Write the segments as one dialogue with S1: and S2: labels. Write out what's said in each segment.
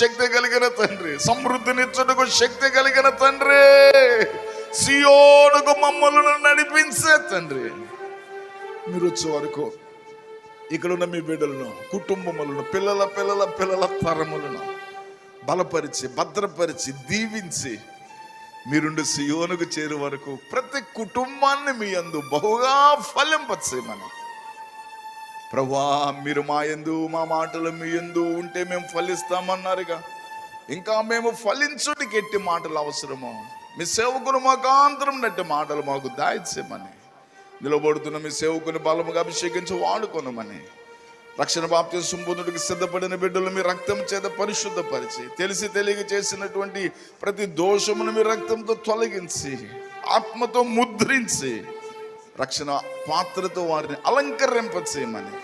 S1: శక్తి కలిగిన తండ్రి, సమృద్ధినిచ్చుటకు శక్తి కలిగిన తండ్రి, సియోనుకు మమ్మల్ని నడిపించే తండ్రి. మీరు వచ్చే వరకు ఇక్కడున్న మీ బిడ్డలను, కుటుంబములను, పిల్లల పిల్లల పిల్లల తరములను బలపరిచి, భద్రపరిచి, దీవించి మీరుండి సియోనుకు చేరు వరకు ప్రతి కుటుంబాన్ని మీ యందు బహుగా ఫలింపచేయమని ప్రభువా, మీరు మా యందు, మా మాటలు మీ యందు ఉంటే మేము ఫలిస్తామన్నారుగా. ఇంకా మేము ఫలించుటికి ఎట్టి మాటలు అవసరమో మీ సేవకుని ముఖాంతరం నట్టి మాటలు మాకు దాయిచ్చేయమని, నిలబడుతున్న మీ సేవకుని బలముగా అభిషేకించి వాడుకోనమని, రక్షణ బాప్తిస్మం పొందుటకు సిద్ధపడిన బిడ్డలు మీ రక్తం చేత పరిశుద్ధపరిచి, తెలిసి తెలియక చేసినటువంటి ప్రతి దోషమును మీ రక్తంతో తొలగించి, ఆత్మతో ముద్రించి, రక్షణ పాత్రతో వారిని అలంకరింపచేయమని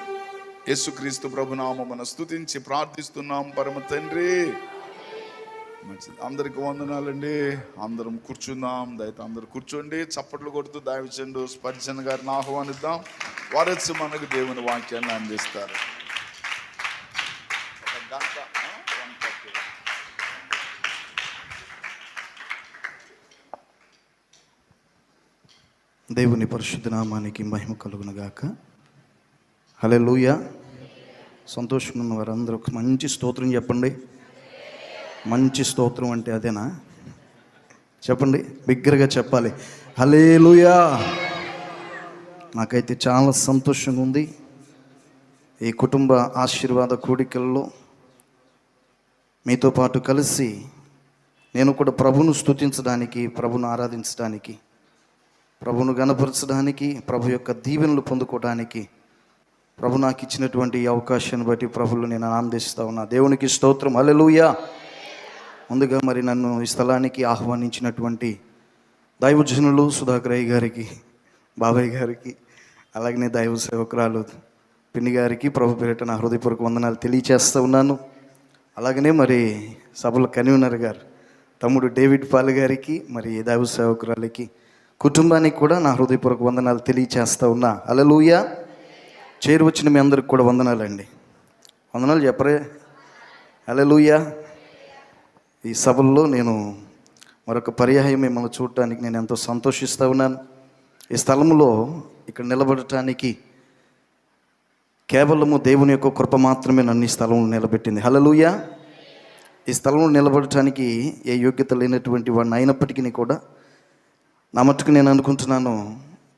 S1: యేసుక్రీస్తు ప్రభునామమున స్తుతించి ప్రార్థిస్తున్నాం పరమ తండ్రి. మంచిది, అందరికి వందనాలండి. అందరం కూర్చుందాం. దయతో అందరు కూర్చోండి. చప్పట్లు కొడుతూ దైవజనుడు స్పర్జన్ గారిని ఆహ్వానిద్దాం. వారు వచ్చి మనకు దేవుని వాక్యాన్ని అందిస్తారు.
S2: దేవుని పరిశుద్ధ నామానికి మహిమ కలుగును గాక. హల్లెలూయా. సంతోషంగా ఉన్న వారందరూ ఒక మంచి స్తోత్రం చెప్పండి. మంచి స్తోత్రం అంటే అదేనా? చెప్పండి, బిగ్గరగా చెప్పాలి. హల్లెలూయా. నాకైతే చాలా సంతోషంగా ఉంది. ఈ కుటుంబ ఆశీర్వాద కూడికల్లో మీతో పాటు కలిసి నేను కూడా ప్రభును స్తుతించడానికి, ప్రభును ఆరాధించడానికి, ప్రభును గణపరచడానికి, ప్రభు యొక్క దీవెనలు పొందుకోవడానికి ప్రభు నాకు ఇచ్చినటువంటి ఈ అవకాశాన్ని బట్టి ప్రభులు నేను ఆనందిస్తూ ఉన్నా. దేవునికి స్తోత్రం. హల్లెలూయా. ముందుగా మరి నన్ను ఈ స్థలానికి ఆహ్వానించినటువంటి దైవజనులు సుధాకరయ్య గారికి, బాబాయ్ గారికి, అలాగనే దైవ సేవకురాలు పిన్ని గారికి ప్రభు పేరిట నా హృదయపూర్వక వందనాలు తెలియచేస్తూ ఉన్నాను. అలాగనే మరి సభల కన్వీనర్ గారు తమ్ముడు డేవిడ్ పాల్ గారికి, మరి దైవ సేవకురాలకి, కుటుంబానికి కూడా నా హృదయపూర్వక వందనాలు తెలియచేస్తూ ఉన్నా. హల్లెలూయా. చేరు వచ్చిన మీ అందరికి కూడా వందనాలండి. వందనాలు చెప్పరే. హల్లెలూయా. ఈ సభల్లో నేను మరొక పర్యాయం మిమ్మల్ని చూడటానికి నేను ఎంతో సంతోషిస్తూ ఉన్నాను. ఈ స్థలంలో ఇక్కడ నిలబడటానికి కేవలము దేవుని యొక్క కృప మాత్రమే నన్ను ఈ స్థలంలో నిలబెట్టింది. హల్లెలూయా. ఈ స్థలంలో నిలబడటానికి ఏ యోగ్యత లేనటువంటి వాడిని అయినప్పటికీ కూడా నా మట్టుకు నేను అనుకుంటున్నాను,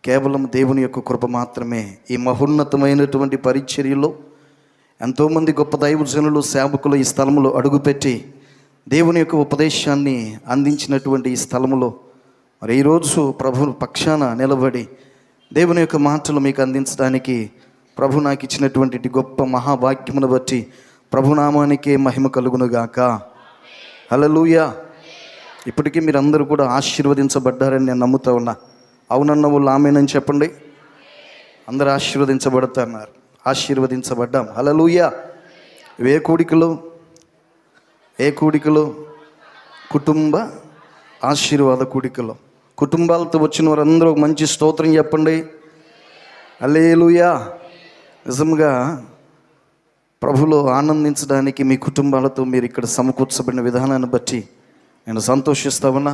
S2: కేవలం దేవుని యొక్క కృప మాత్రమే ఈ మహోన్నతమైనటువంటి పరిచర్యలో ఎంతోమంది గొప్ప దైవజనులు, సేవకులు ఈ స్థలంలో అడుగుపెట్టి దేవుని యొక్క ఉపదేశాన్ని అందించినటువంటి ఈ స్థలములో మరి ఈరోజు ప్రభు పక్షాన నిలబడి దేవుని యొక్క మాటలు మీకు అందించడానికి ప్రభు నాకు ఇచ్చినటువంటి గొప్ప మహాభాగ్యమును బట్టి ప్రభునామానికే మహిమ కలుగునుగాక. హల్లెలూయా. ఇప్పటికీ మీరు అందరూ కూడా ఆశీర్వదించబడ్డారని నేను నమ్ముతా ఉన్నా. అవునన్న వాళ్ళు ఆమేనని చెప్పండి. అందరూ ఆశీర్వదించబడతారు. ఆశీర్వదించబడ్డాం. హల్లెలూయా. ఏ కూడికలో కుటుంబ ఆశీర్వాద కూడికలో కుటుంబాలతో వచ్చిన వారందరూ మంచి స్తోత్రం చెప్పండి. హల్లెలూయా. నిజంగా ప్రభులో ఆనందించడానికి మీ కుటుంబాలతో మీరు ఇక్కడ సమకూర్చబడిన విధానాన్ని బట్టి నేను సంతోషిస్తా ఉన్నా.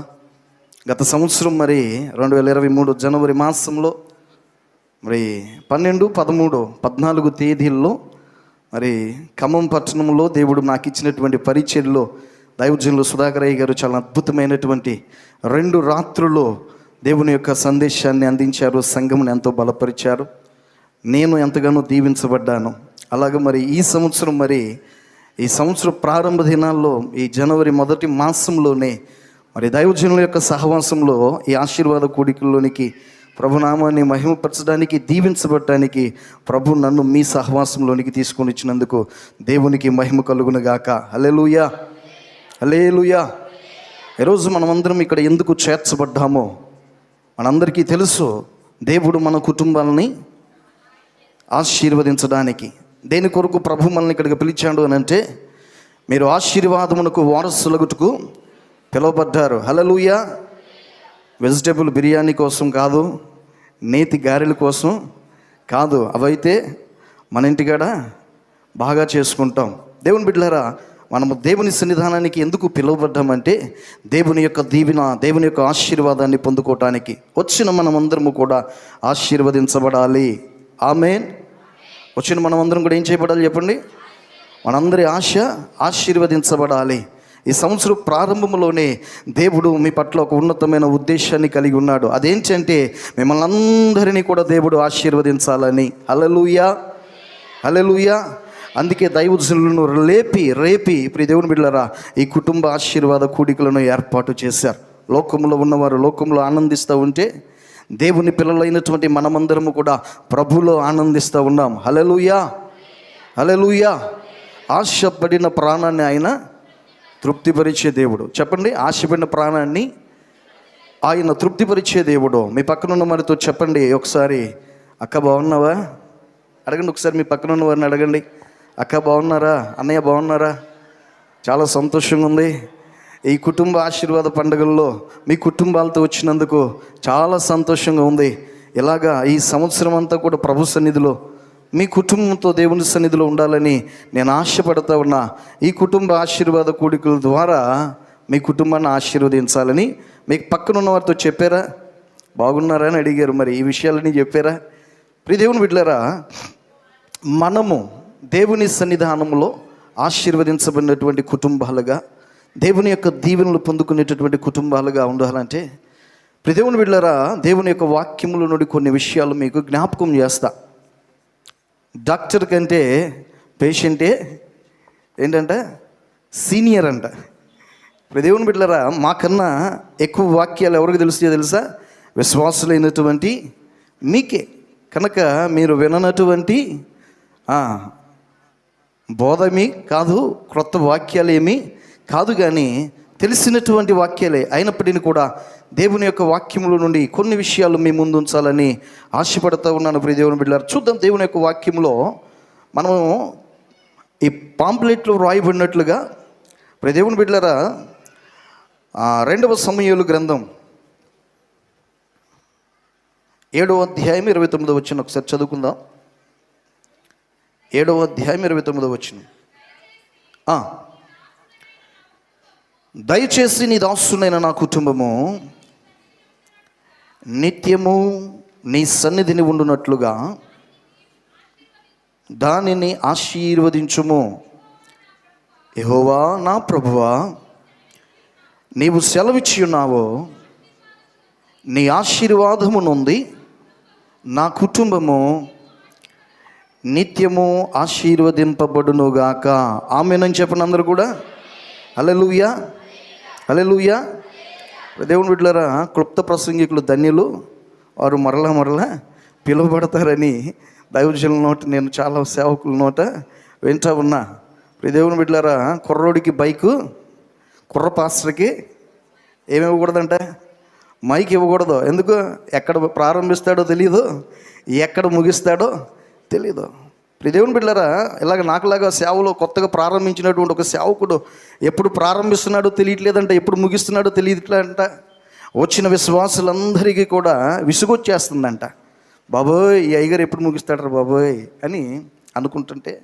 S2: గత సంవత్సరం మరి 2023 జనవరి మాసంలో మరి 12, 13, 14 తేదీల్లో మరి ఖమ్మం పట్టణంలో దేవుడు నాకు ఇచ్చినటువంటి పరిచర్యలో దైవజనులు సుధాకరయ్య గారు చాలా అద్భుతమైనటువంటి 2 రాత్రుల్లో దేవుని యొక్క సందేశాన్ని అందించారు. సంఘమును ఎంతో బలపరిచారు. నేను ఎంతగానో దీవించబడ్డాను. అలాగే మరి ఈ సంవత్సరం ప్రారంభ దినాల్లో ఈ జనవరి మొదటి మాసంలోనే మరి దైవజనుల యొక్క సహవాసంలో ఈ ఆశీర్వాద కూడికల్లోనికి ప్రభునామాన్ని మహిమపరచడానికి, దీవించబడటానికి ప్రభు నన్ను మీ సహవాసంలోనికి తీసుకొని ఇచ్చినందుకు దేవునికి మహిమ కలుగునుగాక. హల్లెలూయా. హల్లెలూయా. ఈరోజు మనమందరం ఇక్కడ ఎందుకు చేర్చబడ్డామో మనందరికీ తెలుసు. దేవుడు మన కుటుంబాలని ఆశీర్వదించడానికి. దేని కొరకు ప్రభు మనల్ని ఇక్కడికి పిలిచాడు అని అంటే, మీరు ఆశీర్వాదమునకు వారసులగుటకు పిలువబడ్డారు. హల్లెలూయా. వెజిటేబుల్ బిర్యానీ కోసం కాదు, నేతి గారెల కోసం కాదు. అవైతే మన ఇంటికాడ బాగా చేసుకుంటాం. దేవుని బిడ్డలారా, మనము దేవుని సన్నిధానానికి ఎందుకు పిలువబడ్డామంటే దేవుని యొక్క దీవెన, దేవుని యొక్క ఆశీర్వాదాన్ని పొందుకోవటానికి వచ్చిన మనమందరము కూడా ఆశీర్వదించబడాలి. ఆమేన్. వచ్చిన మనమందరం కూడా ఏం చేయబడాలి చెప్పండి? మనందరి ఆశ ఆశీర్వదించబడాలి. ఈ సంవత్సరం ప్రారంభంలోనే దేవుడు మీ పట్ల ఒక ఉన్నతమైన ఉద్దేశాన్ని కలిగి ఉన్నాడు. అదేంటంటే మిమ్మల్ని అందరినీ కూడా దేవుడు ఆశీర్వదించాలని. హల్లెలూయా, హల్లెలూయా. అందుకే దైవజనులను రేపి ఇప్పుడు దేవుని బిడ్డలారా ఈ కుటుంబ ఆశీర్వాద కూడికలను ఏర్పాటు చేశారు. లోకంలో ఉన్నవారు లోకంలో ఆనందిస్తూ ఉంటే దేవుని పిల్లలైనటువంటి మనమందరము కూడా ప్రభులో ఆనందిస్తూ ఉన్నాం. హల్లెలూయా, హల్లెలూయా. ఆశపడిన ప్రాణాన్ని ఆయన తృప్తిపరిచే దేవుడు. చెప్పండి, ఆశపడిన ప్రాణాన్ని ఆయన తృప్తిపరిచే దేవుడు. మీ పక్కనున్న వారితో చెప్పండి ఒకసారి, అక్క బాగున్నావా? అడగండి ఒకసారి, మీ పక్కనున్న వారిని అడగండి, అక్క బాగున్నారా, అన్నయ్య బాగున్నారా? చాలా సంతోషంగా ఉంది. ఈ కుటుంబ ఆశీర్వాద పండుగల్లో మీ కుటుంబాలతో వచ్చినందుకు చాలా సంతోషంగా ఉంది. ఇలాగా ఈ సంవత్సరం అంతా కూడా ప్రభు సన్నిధిలో మీ కుటుంబంతో దేవుని సన్నిధిలో ఉండాలని నేను ఆశపడతా ఉన్నా. ఈ కుటుంబ ఆశీర్వాద కూడికల ద్వారా మీ కుటుంబాన్ని ఆశీర్వదించాలని మీకు పక్కన ఉన్న వారితో చెప్పారా? బాగున్నారా అని అడిగారు. మరి ఈ విషయాలని చెప్పారా? ప్రియ దేవుని బిడ్డలారా, మనము దేవుని సన్నిధానంలో ఆశీర్వదించబడినటువంటి కుటుంబాలుగా, దేవుని యొక్క దీవెనలు పొందుకునేటటువంటి కుటుంబాలుగా ఉండాలంటే ప్రియ దేవుని బిడ్డలారా, దేవుని యొక్క వాక్యముల నుండి కొన్ని విషయాలు మీకు జ్ఞాపకం చేస్తా. డాక్టర్ కంటే పేషెంటే ఏంటంటే సీనియర్ అంట. ఇప్పుడు దేవుని బిడ్డలారా, మాకన్నా ఎక్కువ వాక్యాలు ఎవరికి తెలుసా? విశ్వాసులైనటువంటి మీకే. కనుక మీరు విననటువంటి బోధమి కాదు, క్రొత్త వాక్యాలేమీ కాదు, కానీ తెలిసినటువంటి వాక్యాలే అయినప్పటికీ కూడా దేవుని యొక్క వాక్యముల నుండి కొన్ని విషయాలు మీ ముందు ఉంచాలని ఆశపడుతూ ఉన్నాను. ప్రియ దేవుని బిడ్డలారా, చూద్దాం. దేవుని యొక్క వాక్యములో మనము ఈ పాంప్లెట్లో వ్రాయబడినట్లుగా ప్రియ దేవుని బిడ్డలారా 2వ సమూయేలు గ్రంథం 7వ అధ్యాయం 29వ వచనం ఒకసారి చదువుకుందాం. 7వ అధ్యాయం 29వ వచనం. దయచేసి నీ దాసునైన నా కుటుంబము నిత్యము నీ సన్నిధిని ఉండునట్లుగా దానిని ఆశీర్వదించుము. యెహోవా నా ప్రభువా, నీవు సెలవిచ్చి ఉన్నావో నీ ఆశీర్వాదము నుండి నా కుటుంబము నిత్యము ఆశీర్వదింపబడునుగాక. ఆమేనని చెప్పండి అందరూ కూడా. హల్లెలూయా, హల్లెలూయా. దేవుని బిడ్డలారా, క్లుప్త ప్రసంగికులు ధన్యులు, వారు మరలా పిలువబడతారని దైవజనుల నోట, నేను చాలా సేవకుల నోట వింటా ఉన్నా. దేవుని బిడ్డలారా, కుర్రోడికి బైకు, కుర్ర పాస్టర్కి ఏమి ఇవ్వకూడదంట? మైక్ ఇవ్వకూడదు. ఎందుకు? ఎక్కడ ప్రారంభిస్తాడో తెలియదు, ఎక్కడ ముగిస్తాడో తెలీదు. దేవుని బిడ్డలారా, ఇలాగ నాకులాగా సేవలో కొత్తగా ప్రారంభించినటువంటి ఒక సేవకుడు ఎప్పుడు ప్రారంభిస్తున్నాడో తెలియట్లేదంట, ఎప్పుడు ముగిస్తున్నాడో తెలియట్లేదంట. వచ్చిన విశ్వాసులందరికీ కూడా విసుగొచ్చేస్తుందంట. బాబోయ్, ఈ అయ్యగారు ఎప్పుడు ముగిస్తాడరా బాబోయ్ అని అనుకుంటుంటే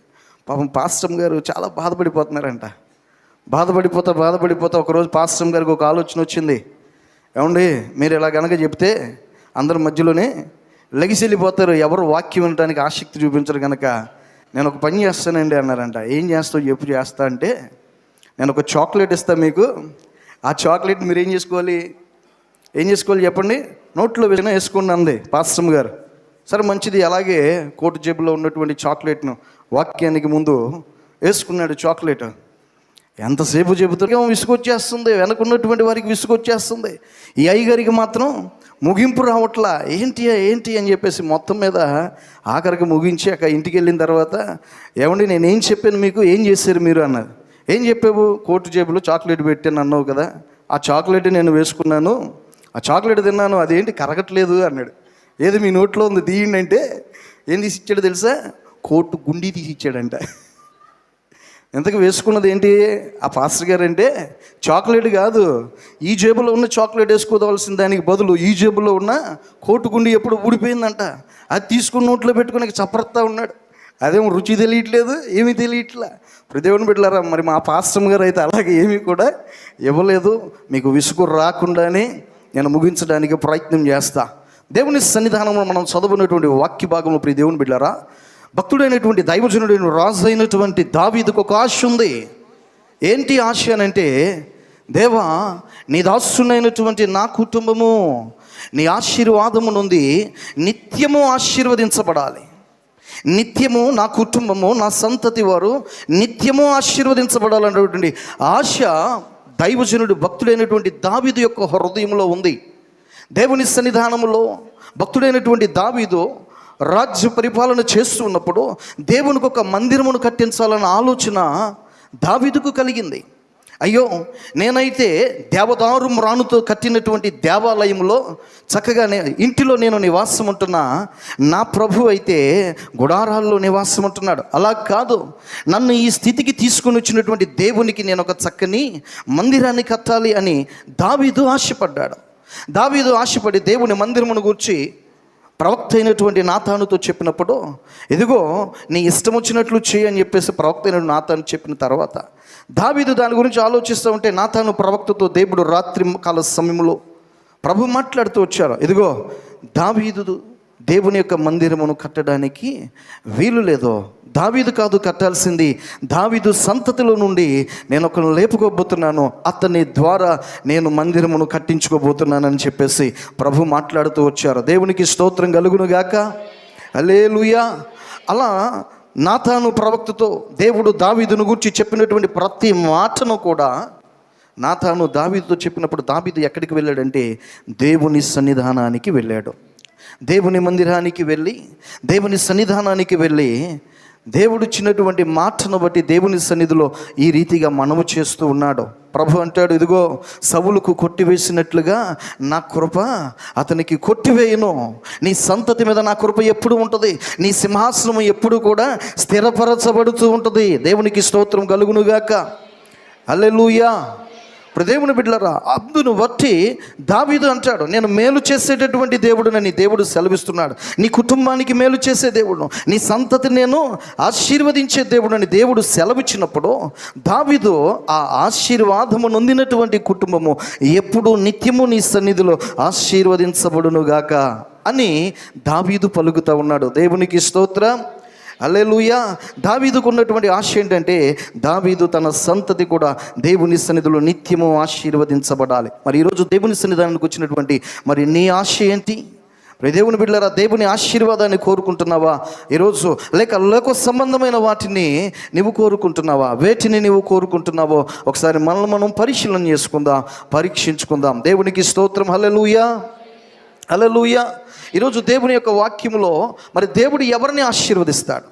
S2: పాపం పాస్టర్ గారు చాలా బాధపడిపోతున్నారంట. బాధపడిపోతా ఒకరోజు పాస్టర్ గారికి ఒక ఆలోచన వచ్చింది. ఏమండి, మీరు ఇలా కనుక చెప్తే అందరి మధ్యలోనే లెగిసి వెళ్ళిపోతారు, ఎవరు వాక్యం వినడానికి ఆసక్తి చూపించరు, కనుక నేను ఒక పని చేస్తానండి అన్నారంట. ఏం చేస్తావు చెప్పు? చేస్తా అంటే, నేను ఒక చాక్లెట్ ఇస్తాను మీకు. ఆ చాక్లెట్ మీరు ఏం చేసుకోవాలి చెప్పండి? నోట్లో వేసుకోండి అంది పాస్టర్ గారు. సరే మంచిది. అలాగే కోటు జేబులో ఉన్నటువంటి చాక్లెట్ను వాక్యానికి ముందు వేసుకున్నాడు. చాక్లెట్ ఎంతసేపు చెబుతారో విసుగొచ్చేస్తుంది, వెనకున్నటువంటి వారికి విసుగొచ్చేస్తుంది. ఈ అయ్యగారికి మాత్రం ముగింపు రావట్లా. ఏంటి అని చెప్పేసి మొత్తం మీద ఆఖరికి ముగించి అక్కడ ఇంటికి వెళ్ళిన తర్వాత, ఏమండి నేనేం చెప్పాను మీకు, ఏం చేశారు మీరు అన్నారు. ఏం చెప్పావు? కోటు జేబులో చాక్లెట్ పెట్టాను అన్నావు కదా, ఆ చాక్లెట్ నేను వేసుకున్నాను, ఆ చాక్లెట్ తిన్నాను, అదేంటి కరగట్లేదు అన్నాడు. ఏది మీ నోట్లో ఉంది తీయండి అంటే ఏం తీసి ఇచ్చాడు తెలుసా? కోటు గుండి తీసి ఇచ్చాడంట. ఎంతకు వేసుకున్నది ఏంటి ఆ పాస్టర్ గారు అంటే? చాక్లెట్ కాదు, ఈ జేబులో ఉన్న చాక్లెట్ వేసుకోవాల్సిన దానికి బదులు ఈ జేబులో ఉన్న కోటు గుండి ఎప్పుడు ఊడిపోయిందంట. అది తీసుకుని నోట్లో పెట్టుకుని చప్పరత్తా ఉన్నాడు. అదేమో రుచి తెలియట్లేదు, ఏమీ తెలియట్లే. ఇప్పుడు దేవుని బిడ్డలారా, మరి మా పాస్టర్ గారు అయితే అలాగే ఏమీ కూడా ఇవ్వలేదు. మీకు విసుగు రాకుండానే నేను ముగించడానికి ప్రయత్నం చేస్తా. దేవుని సన్నిధానంలో మనం చదువుకున్నటువంటి వాక్య భాగంలో ప్రియ దేవుని బిడ్డలారా, భక్తుడైనటువంటి దైవజనుడైన రాజు అయినటువంటి దావీదుకు ఒక ఆశ ఉంది. ఏంటి ఆశ అనంటే, దేవా నీ దాసునైనటువంటి నా కుటుంబము నీ ఆశీర్వాదము నుండి నిత్యము ఆశీర్వదించబడాలి. నిత్యము నా కుటుంబము, నా సంతతి వారు నిత్యము ఆశీర్వదించబడాలనేటువంటి ఆశ దైవజనుడు భక్తుడైనటువంటి దావీదు యొక్క హృదయంలో ఉంది. దేవుని సన్నిధానంలో భక్తుడైనటువంటి దావీదు రాజ్య పరిపాలన చేస్తూ ఉన్నప్పుడు దేవునికి ఒక మందిరమును కట్టించాలన్న ఆలోచన దావీదుకు కలిగింది. అయ్యో, నేనైతే దేవదారు మ్రానుతో కట్టినటువంటి దేవాలయంలో చక్కగా ఇంటిలో నేను నివాసం ఉంటున్నా, నా ప్రభు అయితే గుడారాల్లో నివాసం ఉంటున్నాడు. అలా కాదు, నన్ను ఈ స్థితికి తీసుకుని వచ్చినటువంటి దేవునికి నేను ఒక చక్కని మందిరాన్ని కట్టాలి అని దావీదు ఆశపడ్డాడు. దావీదు ఆశపడి దేవుని మందిరమును గూర్చి ప్రవక్త అయినటువంటి నాతానుతో చెప్పినప్పుడు, ఇదిగో నీ ఇష్టం వచ్చినట్లు చేయి అని చెప్పేసి ప్రవక్త అయిన నాతాను చెప్పిన తర్వాత దావీదు దాని గురించి ఆలోచిస్తూ ఉంటే నాతాను ప్రవక్తతో దేవుడు రాత్రి కాల సమయంలో ప్రభు మాట్లాడుతూ వచ్చారు. ఇదిగో దావీదు దేవుని యొక్క మందిరమును కట్టడానికి వీలు లేదో, దావీదు కాదు కట్టాల్సింది, దావీదు సంతతిలో నుండి నేను ఒకరు లేపుకోబోతున్నాను, అతని ద్వారా నేను మందిరమును కట్టించుకోబోతున్నానని చెప్పేసి ప్రభు మాట్లాడుతూ వచ్చారు. దేవునికి స్తోత్రం కలుగునుగాక, హల్లెలూయా. అలా నాతాను ప్రవక్తతో దేవుడు దావీదును గురించి చెప్పినటువంటి ప్రతి మాటను కూడా నాతాను దావీదుతో చెప్పినప్పుడు దావీదు ఎక్కడికి వెళ్ళాడంటే దేవుని సన్నిధానానికి వెళ్ళాడు. దేవుని మందిరానికి వెళ్ళి, దేవుని సన్నిధానానికి వెళ్ళి దేవుడు ఇచ్చినటువంటి మాటను బట్టి దేవుని సన్నిధిలో ఈ రీతిగా మనము చేస్తూ ఉన్నాడు. ప్రభు అంటాడు, ఇదిగో సౌలుకు కొట్టివేసినట్లుగా నా కృప అతనికి కొట్టివేయను, నీ సంతతి మీద నా కృప ఎప్పుడు ఉంటుంది, నీ సింహాసనం ఎప్పుడు కూడా స్థిరపరచబడుతూ ఉంటుంది. దేవునికి స్తోత్రం కలుగునుగాక, హల్లెలూయా. ఇప్పుడు దేవుని బిడ్డలారా, అందును బట్టి దావీదు అంటాడు, నేను మేలు చేసేటటువంటి దేవుడునని దేవుడు సెలవిస్తున్నాడు. నీ కుటుంబానికి మేలు చేసే దేవుడు, నీ సంతతిని నేను ఆశీర్వదించే దేవుడని దేవుడు సెలవిచ్చినప్పుడు దావీదు ఆ ఆశీర్వాదము నొందినటువంటి కుటుంబము ఎప్పుడు నిత్యము నీ సన్నిధిలో ఆశీర్వదించబడునుగాక అని దావీదు పలుకుతూ ఉన్నాడు. దేవునికి స్తోత్రం, హల్లెలూయా. దావీదుకు ఉన్నటువంటి ఆశ ఏంటంటే, దావీదు తన సంతతి కూడా దేవుని సన్నిధిలో నిత్యము ఆశీర్వదించబడాలి. మరి ఈరోజు దేవుని సన్నిధానానికి వచ్చినటువంటి మరి నీ ఆశ ఏంటి? మరి దేవుని బిడ్డలారా, దేవుని ఆశీర్వాదాన్ని కోరుకుంటున్నావా ఈరోజు? లేక లోక సంబంధమైన వాటిని నువ్వు కోరుకుంటున్నావా? వేటిని నువ్వు కోరుకుంటున్నావో ఒకసారి మనల్ని మనం పరిశీలన చేసుకుందాం, పరీక్షించుకుందాం. దేవునికి స్తోత్రం, హల్లెలూయా, హల్లెలూయా. ఈరోజు దేవుని యొక్క వాక్యములో మరి దేవుడు ఎవరిని ఆశీర్వదిస్తాడు,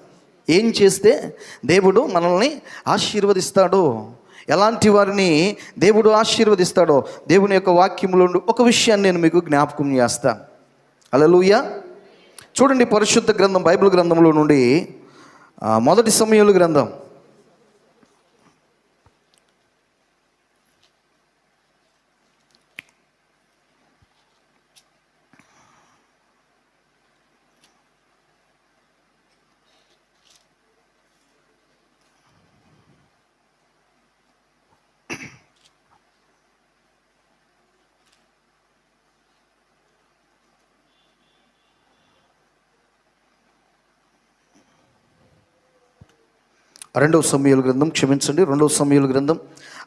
S2: ఏం చేస్తే దేవుడు మనల్ని ఆశీర్వదిస్తాడో, ఎలాంటి వారిని దేవుడు ఆశీర్వదిస్తాడో దేవుని యొక్క వాక్యములో ఒక విషయాన్ని నేను మీకు జ్ఞాపకం చేస్తాను. హల్లెలూయా. చూడండి, పరిశుద్ధ గ్రంథం బైబిల్ గ్రంథంలో నుండి మొదటి సమూయేలు గ్రంథం 2వ సమూయేలు గ్రంథం, క్షమించండి, 2వ సమూయేలు గ్రంథం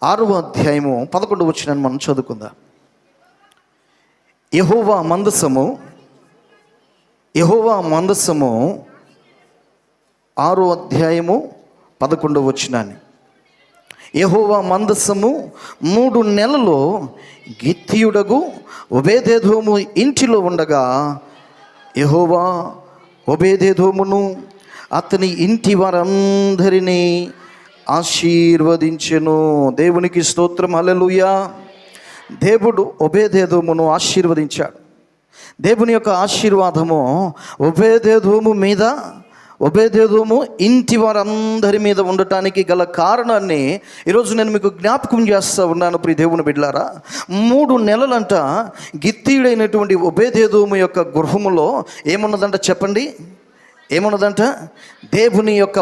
S2: 6వ అధ్యాయము 11వ వచనాన్ని మనం చదువుకుందాం. యెహోవా మందసము 6వ అధ్యాయము 11వ వచనాన్ని, యెహోవా మందసము 3 నెలలు గిత్తీయుడగు ఓబేదెదోము ఇంటిలో ఉండగా యెహోవా ఓబేదెదోమును అతని ఇంటి వారందరినీ ఆశీర్వదించెను. దేవునికి స్తోత్రం, హల్లెలూయా. దేవుడు ఓబేదెదోమును ఆశీర్వదించాడు. దేవుని యొక్క ఆశీర్వాదము ఓబేదెదోము మీద, ఓబేదెదోము ఇంటి వారందరి మీద ఉండటానికి గల కారణాన్ని ఈరోజు నేను మీకు జ్ఞాపకం చేస్తూ ఉన్నాను. ప్రియ దేవుని బిడ్డలారా, 3 నెలలంట గిత్తీయుడైనటువంటి ఓబేదెదోము యొక్క గృహములో ఏమున్నదంట చెప్పండి? ఏమన్నదంట? దేవుని యొక్క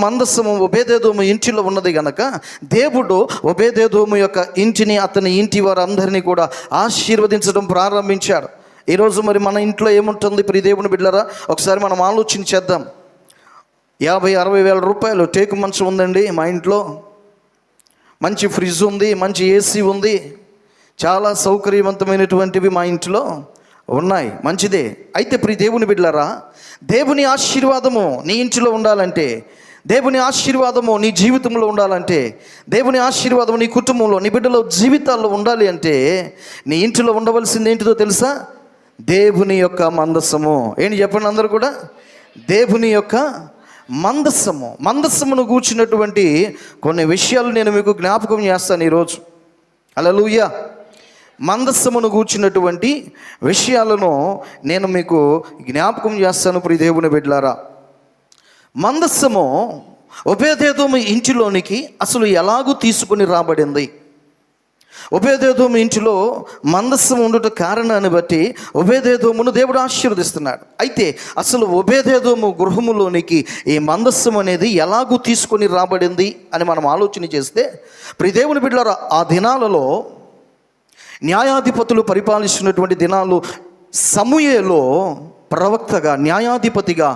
S2: మందస్సము ఒబేదెదోము ఇంటిలో ఉన్నది గనక దేవుడు ఒబేదెదోము యొక్క ఇంటిని, అతని ఇంటి వారందరినీ కూడా ఆశీర్వదించడం ప్రారంభించాడు. ఈరోజు మరి మన ఇంట్లో ఏముంటుంది ప్రియ దేవుని బిడ్డలారా? ఒకసారి మనం ఆలోచన చేద్దాం. 50-60 వేల రూపాయలు టేకు మంచం ఉందండి మా ఇంట్లో, మంచి ఫ్రిడ్జ్ ఉంది, మంచి ఏసీ ఉంది, చాలా సౌకర్యవంతమైనటువంటివి మా ఇంట్లో ఉన్నాయి, మంచిదే. అయితే ప్రియ దేవుని బిడ్డలారా, దేవుని ఆశీర్వాదము నీ ఇంటిలో ఉండాలంటే, దేవుని ఆశీర్వాదము నీ జీవితంలో ఉండాలంటే, దేవుని ఆశీర్వాదము నీ కుటుంబంలో, నీ బిడ్డల జీవితాల్లో ఉండాలి అంటే నీ ఇంటిలో ఉండవలసింది ఏంటిదో తెలుసా? దేవుని యొక్క మందస్సము. ఏంటి చెప్పండి అందరూ కూడా? దేవుని యొక్క మందస్సమును కూర్చున్నటువంటి కొన్ని విషయాలు నేను మీకు జ్ఞాపకం చేస్తాను ఈరోజు. హల్లెలూయా. మందస్సమును కూర్చున్నటువంటి విషయాలను నేను మీకు జ్ఞాపకం చేస్తాను ప్రియ దేవుని బిడ్డలారా. మందస్సము ఒబేదెదోము ఇంటిలోనికి అసలు ఎలాగూ తీసుకుని రాబడింది? ఒబేదెదోము ఇంటిలో మందస్సం ఉండుట కారణాన్ని బట్టి ఒబేదెదోమును దేవుడు ఆశీర్వదిస్తున్నాడు. అయితే అసలు ఒబేదెదోము గృహములోనికి ఈ మందస్సం అనేది ఎలాగూ తీసుకొని రాబడింది అని మనం ఆలోచన చేస్తే, ప్రియ దేవుని బిడ్డలారా, ఆ దినాలలో న్యాయాధిపతులు పరిపాలిస్తున్నటువంటి దినాలు, సమూయేలు ప్రవక్తగా, న్యాయాధిపతిగా,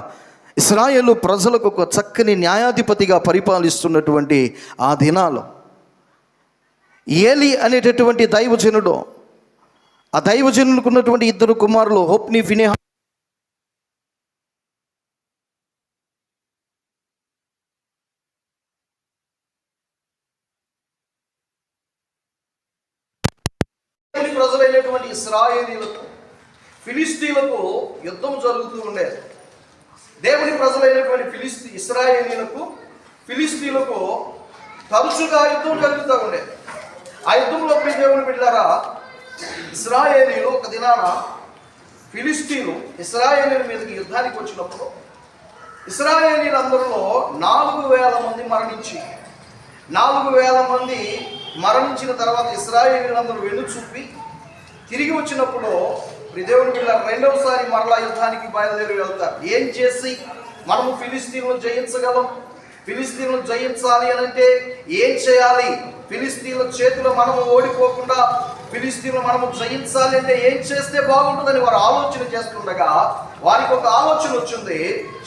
S2: ఇశ్రాయేలు ప్రజలకు ఒక చక్కని న్యాయాధిపతిగా పరిపాలిస్తున్నటువంటి ఆ దినాలు, ఏలి అనేటటువంటి దైవజనుడు, ఆ దైవజనులకు ఉన్నటువంటి 2 కుమారులు హొప్ని, ఫినెహా. ప్రజలైనటువంటి ఇశ్రాయేలీయులకు ఫిలిస్తీయులకు యుద్ధం జరుగుతూ ఉండేది. దేవుని ప్రజలైనటువంటి ఇశ్రాయేలీయులకు ఫిలిస్తీయులకు తరచుగా యుద్ధం జరుగుతూ ఉండేది. ఆ యుద్ధంలో ప్రియ దేవుని బిడ్డలారా, ఇశ్రాయేలీయులు ఒక దినాన ఫిలిస్తీయులు ఇశ్రాయేలీయుల మీదకి యుద్ధానికి వచ్చినప్పుడు ఇశ్రాయేలీయులందరిలో 4,000 మంది మరణించి, 4,000 మంది మరణించిన తర్వాత ఇశ్రాయేలీయులందరూ వెన్ను చూపి తిరిగి వచ్చినప్పుడు ప్రియ దేవుని బిడ్డలారా, రెండవసారి మరలా యుద్ధానికి బయలుదేరి వెళ్తారు. ఏం చేసి మనము ఫిలిస్తీయులను జయించగలం? ఫిలిస్తీయులను జయించాలి అని అంటే ఏం చేయాలి? ఫిలిస్తీయుల చేతిలో మనము ఓడిపోకుండా ఫిలిస్తీయులను మనము జయించాలి అంటే ఏం చేస్తే బాగుంటుందని వారు ఆలోచన చేస్తుండగా వారికి ఒక ఆలోచన వచ్చింది.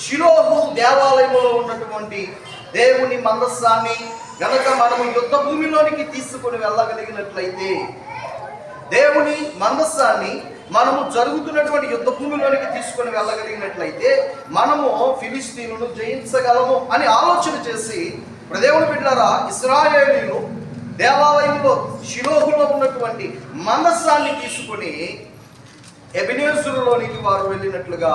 S2: షిలోహు దేవాలయంలో ఉన్నటువంటి దేవుని మందస్సాన్ని గనక మనము యుద్ధ భూమిలోనికి తీసుకొని వెళ్ళగలిగినట్లయితే, దేవుని మందస్సాన్ని మనము జరుగుతున్నటువంటి యుద్ధ భూమిలోనికి తీసుకొని వెళ్ళగలిగినట్లయితే మనము ఫిలిస్తీయులను జయించగలము అని ఆలోచన చేసి, దేవుని బిడ్డలారా, ఇశ్రాయేలీయులు దేవాలయంలో షిలోహులో ఉన్నటువంటి మందస్సాన్ని తీసుకొని ఎబెనేజరులోనికి వారు వెళ్ళినట్లుగా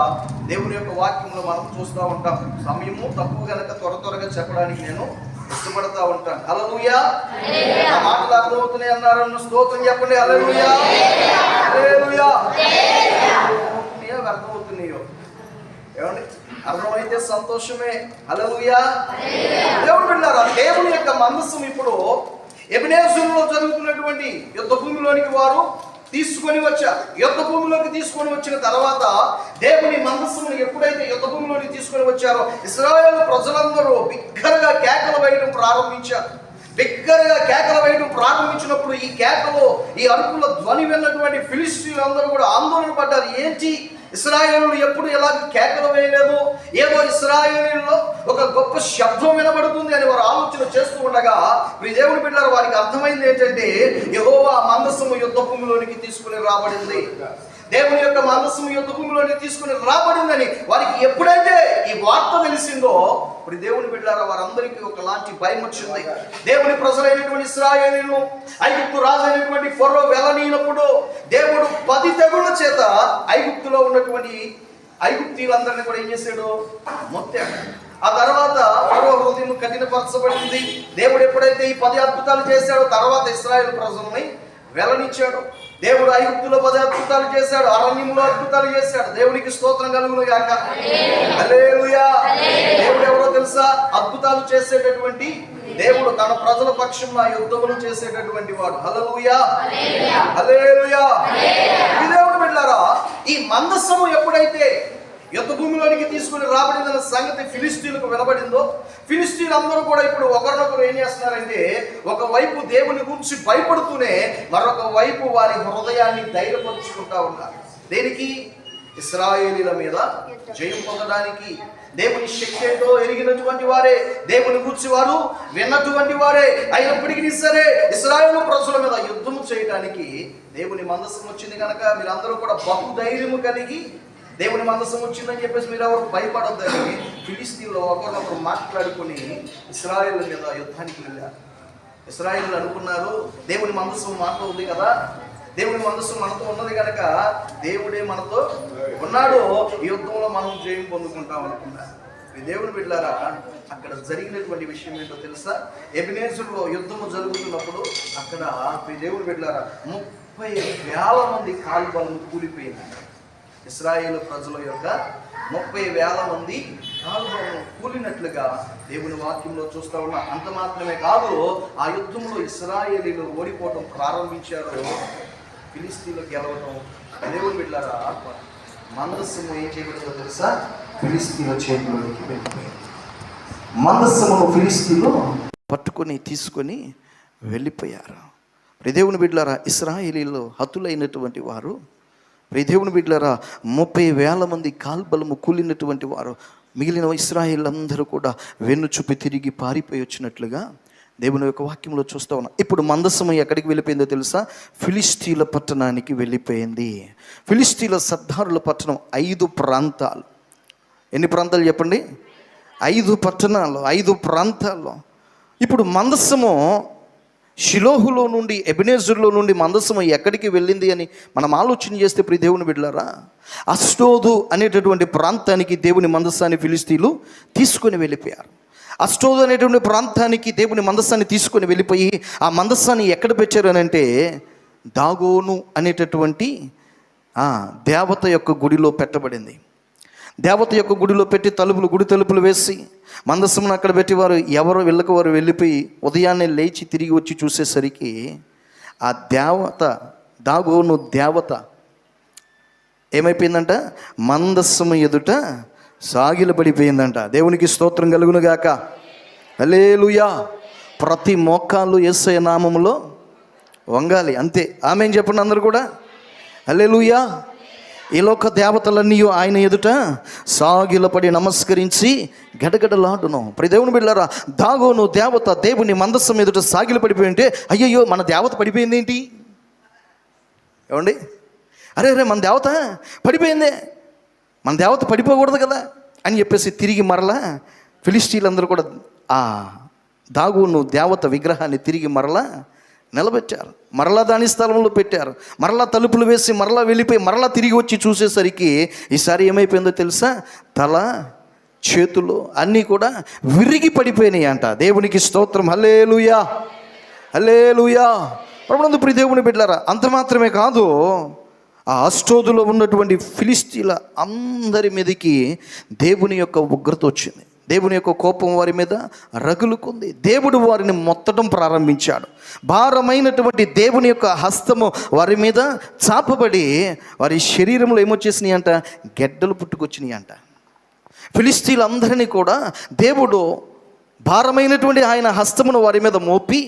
S2: దేవుని యొక్క వాక్యంలో మనం చూస్తూ ఉంటాం. సమయము తక్కువ కనుక త్వరగా చెప్పడానికి నేను ఇష్టపడతా ఉంటాను. హల్లెలూయా. నా మాటలు అర్థమవుతున్నాయి అన్నారు, స్తోత్రం చెప్పండి. హల్లెలూయా, హల్లెలూయా. అర్థమవుతున్నాయో ఏమండి? అర్థమైతే సంతోషమే. హల్లెలూయా. దేవుని బిడ్డలారా, దేవుని యొక్క మందస్సం ఇప్పుడు ఎబెనేజరులో జరుగుతున్నటువంటి యుద్ధ భూమిలోనికి వారు తీసుకొని వచ్చారు. యుద్ధ భూమిలోకి తీసుకొని వచ్చిన తర్వాత దేవుని మందస్సును ఎప్పుడైతే యుద్ధ భూమిలోకి తీసుకొని వచ్చారో ఇశ్రాయేలు ప్రజలందరూ బిగ్గరగా కేకలు వేయడం ప్రారంభించారు. బిగ్గరగా కేకలు వేయడం ప్రారంభించినప్పుడు ఈ కేకలు, ఈ అరుపుల ధ్వని విన్నటువంటి ఫిలిస్తీయులు అందరూ కూడా ఆందోళన పడ్డారు. ఏంటి, ఇశ్రాయేలులు ఎప్పుడు ఎలాగ కేకలు వేయలేదు, ఏదో ఇశ్రాయేలులో ఒక గొప్ప శబ్దం వినబడుతుంది అని వారు ఆలోచన చేస్తూ ఉండగా మీ దేవుని బిడ్డలారా, వారికి అర్థమైంది ఏంటంటే యెహోవా మందస్సము యుద్ధ భూమిలోనికి తీసుకుని రాబడింది. దేవుని యొక్క మందస్సము యుద్ధ భూమిలోనికి తీసుకుని రాబడిందని వారికి ఎప్పుడైతే ఈ వార్త తెలిసిందో, ఇప్పుడు దేవుని బిడ్డలారా, వారందరికీ ఒకలాంటి భయం వచ్చింది. దేవుని ప్రజలైనటువంటి ఇశ్రాయేలీయులు ఐగుప్తు రాజు అయినటువంటి ఫరో వెళ్ళనీనప్పుడు దేవుడు 10 తెగుళ్ళ చేత ఐగుప్తులో ఉన్నటువంటి ఐగుప్తీయులందరినీ కూడా ఏం చేశాడు? మొత్తాడు. ఆ తర్వాత ఫరో హృదయం కఠినపరచబడింది. దేవుడు ఎప్పుడైతే ఈ 10 అద్భుతాలు చేశాడో తర్వాత ఇశ్రాయేలు ప్రజల్ని వెళ్ళనిచ్చాడు. దేవుడు ఐగుప్తులో 10 అద్భుతాలు చేశాడు, అరణ్యంలో అద్భుతాలు చేశాడు. దేవునికి స్తోత్రం కలుగును గాక. హల్లెలూయా. దేవుడు ఎవరో తెలుసా? అద్భుతాలు చేసేటటువంటి దేవుడు, తన ప్రజల పక్షంలో యుద్ధములు చేసేటటువంటి వాడు. హల్లెలూయా, హల్లెలూయా. ఈ దేవుడు బిడ్డలారా, ఈ మందస్సము ఎప్పుడైతే యుద్ధ భూమిలోనికి తీసుకుని రాబడిందన్న సంగతి ఫిలిస్తీన్లకు వినబడిందో, ఫిలిస్తీన్లు అందరూ కూడా ఇప్పుడు ఒకరినొకరు ఏం చేస్తున్నారంటే, ఒకవైపు దేవుని గురించి భయపడుతూనే మరొక వైపు వారి హృదయాన్ని ధైర్యపరుచుకుంటా ఉన్నారు. దేనికి? ఇశ్రాయేలీల మీద జయం పొందడానికి. దేవుని శక్తి ఏంటో ఎరిగినటువంటి వారే, దేవుని గురించి వారు విన్నటువంటి వారే అయినప్పటికీ సరే ఇశ్రాయేలు ప్రజల మీద యుద్ధము చేయడానికి దేవుని మందసం వచ్చింది కనుక మీరందరూ కూడా బహుధైర్యము కలిగి, దేవుని మందసం వచ్చిందని చెప్పేసి మీరు ఎవరు భయపడొద్దని ఫిలిస్తీన్లో ఒకరినొకరు మాట్లాడుకుని ఇశ్రాయేలు మీద యుద్ధానికి వెళ్ళారు. ఇశ్రాయేలు అనుకున్నారు, దేవుని మందసం మాతో ఉంది కదా, దేవుని మనసు మనతో ఉన్నది కనుక దేవుడే మనతో ఉన్నాడు, ఈ యుద్ధంలో మనం జయం పొందుకుంటాం అనుకున్నారు. దేవుని బిడ్డలారా, అక్కడ జరిగినటువంటి విషయం ఏంటో తెలుసా? ఎబెనేజరులో యుద్ధము జరుగుతున్నప్పుడు అక్కడ దేవుని బిడ్డలారా 30,000 మంది కాల్బలం కూలిపోయింది. ఇశ్రాయేలు ప్రజల యొక్క 30,000 మంది కాల్బలం కూలినట్లుగా దేవుని వాక్యంలో చూస్తూ ఉన్నా. అంత మాత్రమే కాదు, ఆ యుద్ధంలో ఇశ్రాయేలీలు ఓడిపోవటం ప్రారంభించారు, ఫిలిస్తీన్లు గెలవడం. దేవుని బిడ్డలారా, మందస్సము ఏం చేయబడిందో తెలుసా? ఫిలిస్తీన్ల చేతిలోకి వెళ్ళిపోయింది. మందస్సమును ఫిలిస్తీన్లు పట్టుకొని తీసుకొని వెళ్ళిపోయారు. దేవుని బిడ్డలారా, ఇశ్రాయేలీలో హతులైనటువంటి వారు, దేవుని బిడ్డలారా 30,000 మంది కాల్బలము కూలినటువంటి వారు, మిగిలిన ఇశ్రాయేలీలందరూ కూడా వెన్ను చూపి తిరిగి పారిపోయి వచ్చినట్లుగా దేవుని యొక్క వాక్యంలో చూస్తూ ఉన్నాం. ఇప్పుడు మందస్సము ఎక్కడికి వెళ్ళిపోయిందో తెలుసా? ఫిలిస్తీన్ల పట్టణానికి వెళ్ళిపోయింది. ఫిలిస్తీన్ల సర్దారుల పట్టణం 5 ప్రాంతాలు. ఎన్ని ప్రాంతాలు చెప్పండి? 5 పట్టణాలు, 5 ప్రాంతాల్లో. ఇప్పుడు మందస్సము షిలోహులో నుండి, ఎబెనేజరులో నుండి మందస్సము ఎక్కడికి వెళ్ళింది అని మనం ఆలోచన చేస్తే ప్రియ దేవుని బిడ్డలారా, అష్డోదు అనేటటువంటి ప్రాంతానికి దేవుని మందస్సాన్ని ఫిలిస్తీన్లు తీసుకొని వెళ్ళిపోయారు. అష్డోదు అనేటువంటి ప్రాంతానికి దేవుని మందస్సాన్ని తీసుకొని వెళ్ళిపోయి ఆ మందస్సాన్ని ఎక్కడ పెట్టారు అని అంటే, దాగోను అనేటటువంటి దేవత యొక్క గుడిలో పెట్టబడింది. దేవత యొక్క గుడిలో పెట్టి గుడి తలుపులు వేసి మందస్సమును అక్కడ పెట్టి వారు ఎవరో వెళ్ళక వారు వెళ్ళిపోయి ఉదయాన్నే లేచి తిరిగి వచ్చి చూసేసరికి ఆ దేవత, దాగోను దేవత ఏమైపోయిందంట? మందస్సము ఎదుట సాగిలపడిపోయిందంట. దేవునికి స్తోత్రం కలుగును గాక. హల్లెలూయా. ప్రతి మోకాళ్ళు యేసయ్య నామములో వంగాలి, అంతే. ఆమేన్ చెప్పండి అందరూ కూడా. హల్లెలూయా. ఈ లోక దేవతలన్నీ ఆయన ఎదుట సాగిలపడి నమస్కరించి గడగడలాడును. ప్రతి దేవుని బిడ్డలారా, దాగోను దేవత దేవుని మందస్సం ఎదుట సాగిలపడిపోయి ఉంటే, అయ్యయ్యో మన దేవత పడిపోయింది ఏంటి? ఏమండి? అరే మన దేవత పడిపోయిందే, మన దేవత పడిపోకూడదు కదా అని చెప్పేసి తిరిగి మరలా ఫిలిస్తీన్లందరూ కూడా ఆ దాగోను దేవత విగ్రహాన్ని తిరిగి మరలా నిలబెట్టారు. మరలా దాని స్థలంలో పెట్టారు. మరలా తలుపులు వేసి మరలా వెళ్ళిపోయి మరలా తిరిగి వచ్చి చూసేసరికి ఈసారి ఏమైపోయిందో తెలుసా? తల, చేతులు అన్నీ కూడా విరిగి పడిపోయినాయి అంట. దేవునికి స్తోత్రం. హల్లెలూయా, హల్లెలూయా. ప్రభునందు ప్రియ దేవుని బిడ్డలారా, అంత మాత్రమే కాదు, ఆ అష్డోదులో ఉన్నటువంటి ఫిలిస్తీన్ల అందరి మీదకి దేవుని యొక్క ఉగ్రత వచ్చింది. దేవుని యొక్క కోపం వారి మీద రగులుకుంది. దేవుడు వారిని మొత్తడం ప్రారంభించాడు. భారమైనటువంటి దేవుని యొక్క హస్తము వారి మీద చాపబడి వారి శరీరంలో ఏమొచ్చేసినాయి అంట? గెడ్డలు పుట్టుకొచ్చినాయి అంట. ఫిలిస్తీన్లందరినీ కూడా దేవుడు భారమైనటువంటి ఆయన హస్తమును వారి మీద మోపి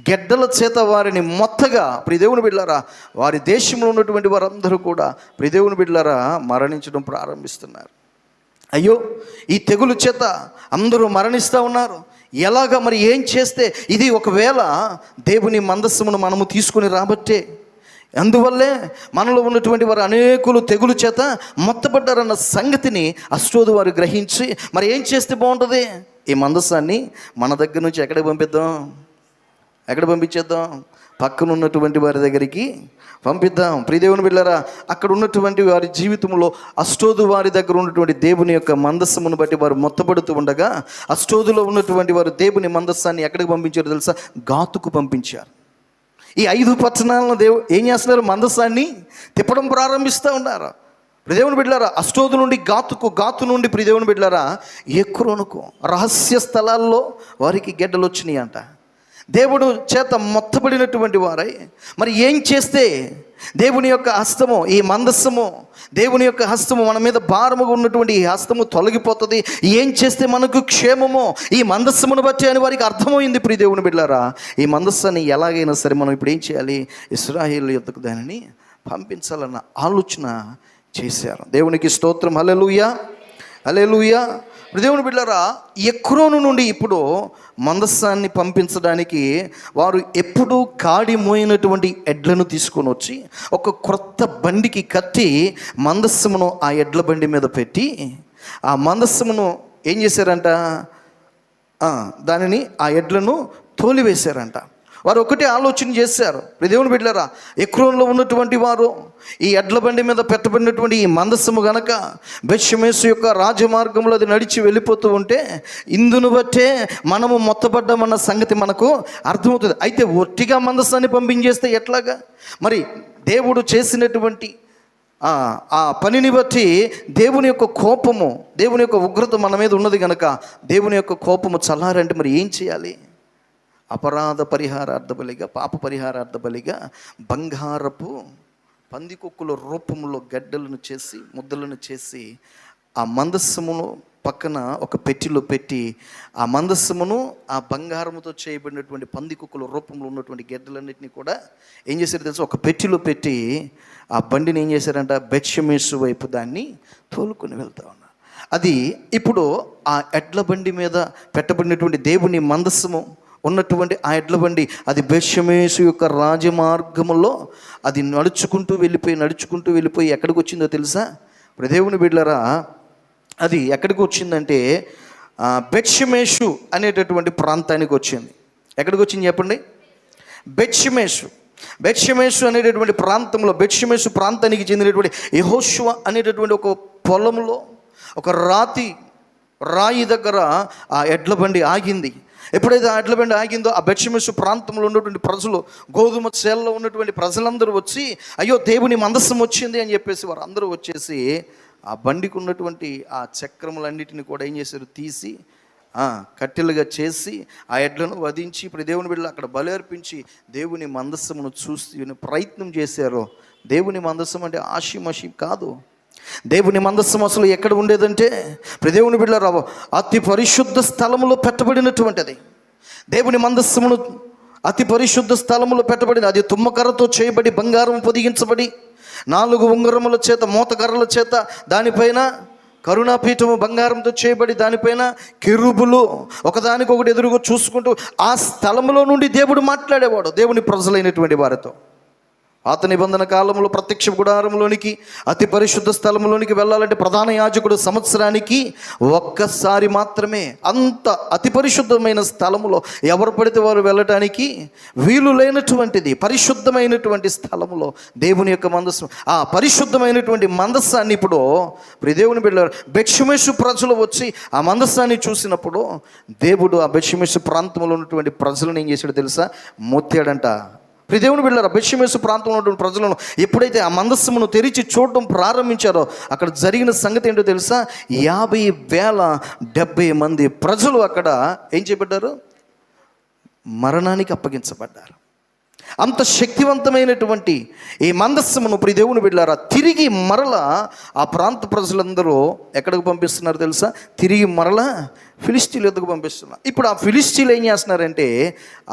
S2: గెడ్డల చేత వారిని మొత్తగా, ప్రియదేవుని బిడ్డలారా, వారి దేశంలో ఉన్నటువంటి వారందరూ కూడా ప్రియదేవుని బిడ్డలారా మరణించడం ప్రారంభిస్తున్నారు. అయ్యో, ఈ తెగులు చేత అందరూ మరణిస్తూ ఉన్నారు. ఎలాగా మరి ఏం చేస్తే? ఇది ఒకవేళ దేవుని మందస్సమును మనము తీసుకుని రాబట్టే, అందువల్లే మనలో ఉన్నటువంటి వారు అనేకులు తెగులు చేత మొత్తపడ్డారన్న సంగతిని అష్డోదు వారు గ్రహించి, మరి ఏం చేస్తే బాగుంటుంది? ఈ మందస్సాన్ని మన దగ్గర నుంచి ఎక్కడికి పంపిద్దాం? ఎక్కడ పంపించేద్దాం? పక్కన ఉన్నటువంటి వారి దగ్గరికి పంపిద్దాం. ప్రియదేవుని బిడ్డలారా, అక్కడ ఉన్నటువంటి వారి జీవితంలో అష్డోదు వారి దగ్గర ఉన్నటువంటి దేవుని యొక్క మందస్సమును బట్టి వారు మొత్తపడుతూ ఉండగా, అష్డోదులో ఉన్నటువంటి వారు దేవుని మందస్సాన్ని ఎక్కడికి పంపించారో తెలుసా? గాతుకు పంపించారు. ఈ 5 పట్టణాలను ఏం చేస్తున్నారు? మందస్సాన్ని తిప్పడం ప్రారంభిస్తూ ఉన్నారు. ప్రియదేవుని బిడ్డలారా, అష్డోదు నుండి గాతుకు, గాతు నుండి ప్రియదేవుని బిడ్డలారా ఎక్రోనుకు, రహస్య స్థలాల్లో వారికి గెడ్డలు వచ్చినాయి అంట. దేవుడు చేత మొత్తబడినటువంటి వారై మరి ఏం చేస్తే దేవుని యొక్క హస్తము, ఈ మందస్సము, దేవుని యొక్క హస్తము మన మీద భారముగా ఉన్నటువంటి ఈ హస్తము తొలగిపోతుంది, ఏం చేస్తే మనకు క్షేమమో ఈ మందస్సమును బట్టి అని వారికి అర్థమైంది. ప్రియ దేవుని బిడ్డలారా, ఈ మందస్సాన్ని ఎలాగైనా సరే మనం ఇప్పుడు ఏం చేయాలి, ఇశ్రాయేలు యొద్దకు దానిని పంపించాలన్న ఆలోచన చేశారు. దేవునికి స్తోత్రం. హల్లెలూయా, హల్లెలూయా. దేవుని బిడ్డలారా, ఎక్రోను నుండి ఇప్పుడు మందస్సాన్ని పంపించడానికి వారు ఎప్పుడూ కాడి మోయినటువంటి ఎడ్లను తీసుకొని వచ్చి ఒక క్రొత్త బండికి కట్టి మందస్సమును ఆ ఎడ్ల బండి మీద పెట్టి ఆ మందస్సమును ఏం చేశారంట, దానిని ఆ ఎడ్లను తోలివేశారంట. వారు ఒకటే ఆలోచన చేశారు. దేవుని బిడ్డలారా, ఎక్రోన్లో ఉన్నటువంటి వారు ఈ ఎడ్ల బండి మీద పెట్టబడినటువంటి ఈ మందస్సము గనక బెత్షెమెషు యొక్క రాజమార్గంలో అది నడిచి వెళ్ళిపోతూ ఉంటే ఇందును బట్టే మనము మొత్తపడ్డామన్న సంగతి మనకు అర్థమవుతుంది. అయితే ఒట్టిగా మందస్సాన్ని పంపించేస్తే ఎట్లాగా? మరి దేవుడు చేసినటువంటి ఆ పనిని బట్టి దేవుని యొక్క కోపము, దేవుని యొక్క ఉగ్రత మన మీద ఉన్నది కనుక దేవుని యొక్క కోపము చల్లారంటే మరి ఏం చేయాలి? అపరాధ పరిహారార్థ బలిగా, పాప పరిహారార్థ బలిగా బంగారపు పందికొక్కుల రూపంలో గడ్డలను చేసి, ముద్దలను చేసి ఆ మందస్సమును పక్కన ఒక పెట్టిలో పెట్టి ఆ మందస్సమును ఆ బంగారముతో చేయబడినటువంటి పందికొక్కుల రూపంలో ఉన్నటువంటి గడ్డలన్నింటినీ కూడా ఏం చేశారు తెలుసు, ఒక పెట్టిలో పెట్టి ఆ బండిని ఏం చేశారంట, బెత్షెమెషు వైపు దాన్ని తోలుకొని వెళ్తా ఉన్నారు. అది ఇప్పుడు ఆ ఎడ్ల బండి మీద పెట్టబడినటువంటి దేవుని మందస్సము ఉన్నటువంటి ఆ ఎడ్ల బండి అది బెత్షెమెషు యొక్క రాజమార్గములో అది నడుచుకుంటూ వెళ్ళిపోయి ఎక్కడికి వచ్చిందో తెలుసా? ఇప్పుడు దేవుని బిడ్డలారా, అది ఎక్కడికి వచ్చిందంటే బెత్షెమెషు అనేటటువంటి ప్రాంతానికి వచ్చింది. ఎక్కడికి వచ్చింది చెప్పండి? బెత్షెమెషు అనేటటువంటి ప్రాంతంలో, బెత్షెమెషు ప్రాంతానికి చెందినటువంటి యెహోషువ అనేటటువంటి ఒక పొలంలో ఒక రాయి దగ్గర ఆ ఎడ్ల బండి ఆగింది. ఎప్పుడైతే ఆ ఎడ్ల బండి ఆగిందో ఆ బెత్షెమెషు ప్రాంతంలో ఉన్నటువంటి ప్రజలు, గోధుమ చేలలో ఉన్నటువంటి ప్రజలందరూ వచ్చి అయ్యో దేవుని మందస్సం వచ్చింది అని చెప్పేసి వారు అందరూ వచ్చేసి ఆ బండికి ఉన్నటువంటి ఆ చక్రములన్నిటిని కూడా ఏం చేశారు, తీసి కట్టెలుగా చేసి ఆ ఎడ్లను వధించి ఇప్పుడు దేవుని బిడ్డలు అక్కడ బలి అర్పించి దేవుని మందస్సమును చూసి ప్రయత్నం చేశారు. దేవుని మందస్సం అంటే ఆషిమషి కాదు. దేవుని మందస్సం అసలు ఎక్కడ ఉండేదంటే దేవుని బిడ్డలారా అతి పరిశుద్ధ స్థలములో పెట్టబడినటువంటిది. దేవుని మందస్సమును అతి పరిశుద్ధ స్థలములో పెట్టబడింది. అది తుమ్మకర్రతో చేయబడి బంగారం పొదిగించబడి 4 ఉంగరముల చేత, మోతకర్రల చేత, దానిపైన కరుణాపీఠము బంగారంతో చేయబడి దానిపైన కెరూబులు ఒకదానికొకటి ఎదురుగా చూసుకుంటూ ఆ స్థలములో నుండి దేవుడు మాట్లాడేవాడు దేవుని ప్రజలైనటువంటి వారితో. పాత నిబంధన కాలంలో ప్రత్యక్ష గుడారంలోనికి, అతి పరిశుద్ధ స్థలంలోనికి వెళ్ళాలంటే ప్రధాన యాజకుడు సంవత్సరానికి ఒక్కసారి మాత్రమే అంత అతి పరిశుద్ధమైన స్థలములో ఎవరు పడితే వారు వెళ్ళటానికి వీలు లేనటువంటిది పరిశుద్ధమైనటువంటి స్థలములో దేవుని యొక్క మందస్సం, ఆ పరిశుద్ధమైనటువంటి మందస్సాన్ని ఇప్పుడు దేవుని బిడ్డ బెత్షెమెషు ప్రజలు వచ్చి ఆ మందస్సాన్ని చూసినప్పుడు దేవుడు ఆ బెత్షెమెషు ప్రాంతంలో ఉన్నటువంటి ప్రజలను ఏం చేశాడో తెలుసా, మోత్తాడంట. దేవుని బిడ్డలారా, బెత్షెమెషు ప్రాంతంలో ఉన్నటువంటి ప్రజలను ఎప్పుడైతే ఆ మందస్సమును తెరిచి చూడడం ప్రారంభించారో అక్కడ జరిగిన సంగతి ఏంటో తెలుసా, 50,070 మంది ప్రజలు అక్కడ ఏం చేయబడ్డారు, మరణానికి అప్పగించబడ్డారు. అంత శక్తివంతమైనటువంటి ఈ మందస్సమును దేవుని బిడ్డలారా తిరిగి మరల ఆ ప్రాంత ప్రజలందరూ ఎక్కడికి పంపిస్తున్నారు తెలుసా, తిరిగి మరల ఫిలిష్తీయుల యొద్దకు పంపిస్తున్నారు. ఇప్పుడు ఆ ఫిలిష్తీయులు ఏం చేస్తున్నారంటే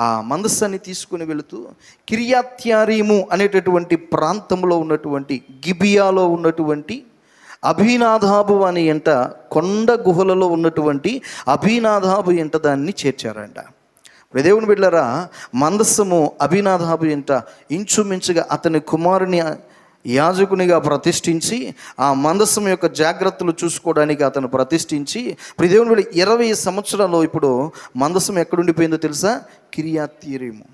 S2: ఆ మందస్సాన్ని తీసుకుని వెళుతూ కిర్యత్యారీము అనేటటువంటి ప్రాంతంలో ఉన్నటువంటి గిబియాలో ఉన్నటువంటి అభినాదాబు అని ఎంట, కొండ గుహలలో ఉన్నటువంటి అభినాదాబు ఎంట దాన్ని చేర్చారంట. దేవుని బిడ్డలారా, మందస్సము అభినాదాబు ఎంట ఇంచుమించుగా అతని కుమారుని యాజకునిగా ప్రతిష్ఠించి ఆ మందస్సం యొక్క జాగ్రత్తలు చూసుకోవడానికి అతను ప్రతిష్ఠించి దేవుని బిడ్డ 20 సంవత్సరాలు ఇప్పుడు మందస్సం ఎక్కడుండిపోయిందో తెలుసా, కిర్యత్యారీము.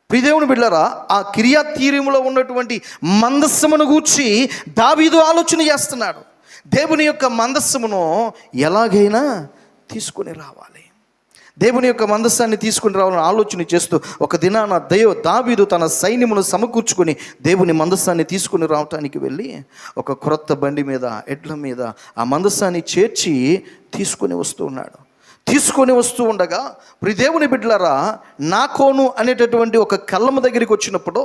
S2: దేవుని బిడ్డలారా, ఆ కిర్యత్యారీములో ఉన్నటువంటి మందస్సమును గూర్చి దావీదు ఆలోచన చేస్తున్నాడు. దేవుని యొక్క మందస్సమును ఎలాగైనా తీసుకొని రావాలి, దేవుని యొక్క మందస్సాన్ని తీసుకుని రావాలని ఆలోచన చేస్తూ ఒక దినాన దావీదు తన సైన్యమును సమకూర్చుకొని దేవుని మందస్సాన్ని తీసుకుని రావటానికి వెళ్ళి ఒక క్రొత్త బండి మీద, ఎడ్ల మీద ఆ మందస్సాన్ని చేర్చి తీసుకొని వస్తూ ఉన్నాడు. తీసుకొని వస్తూ ఉండగా ప్రియ దేవుని బిడ్డలారా, నాకోను అనేటటువంటి ఒక కళ్ళము దగ్గరికి వచ్చినప్పుడు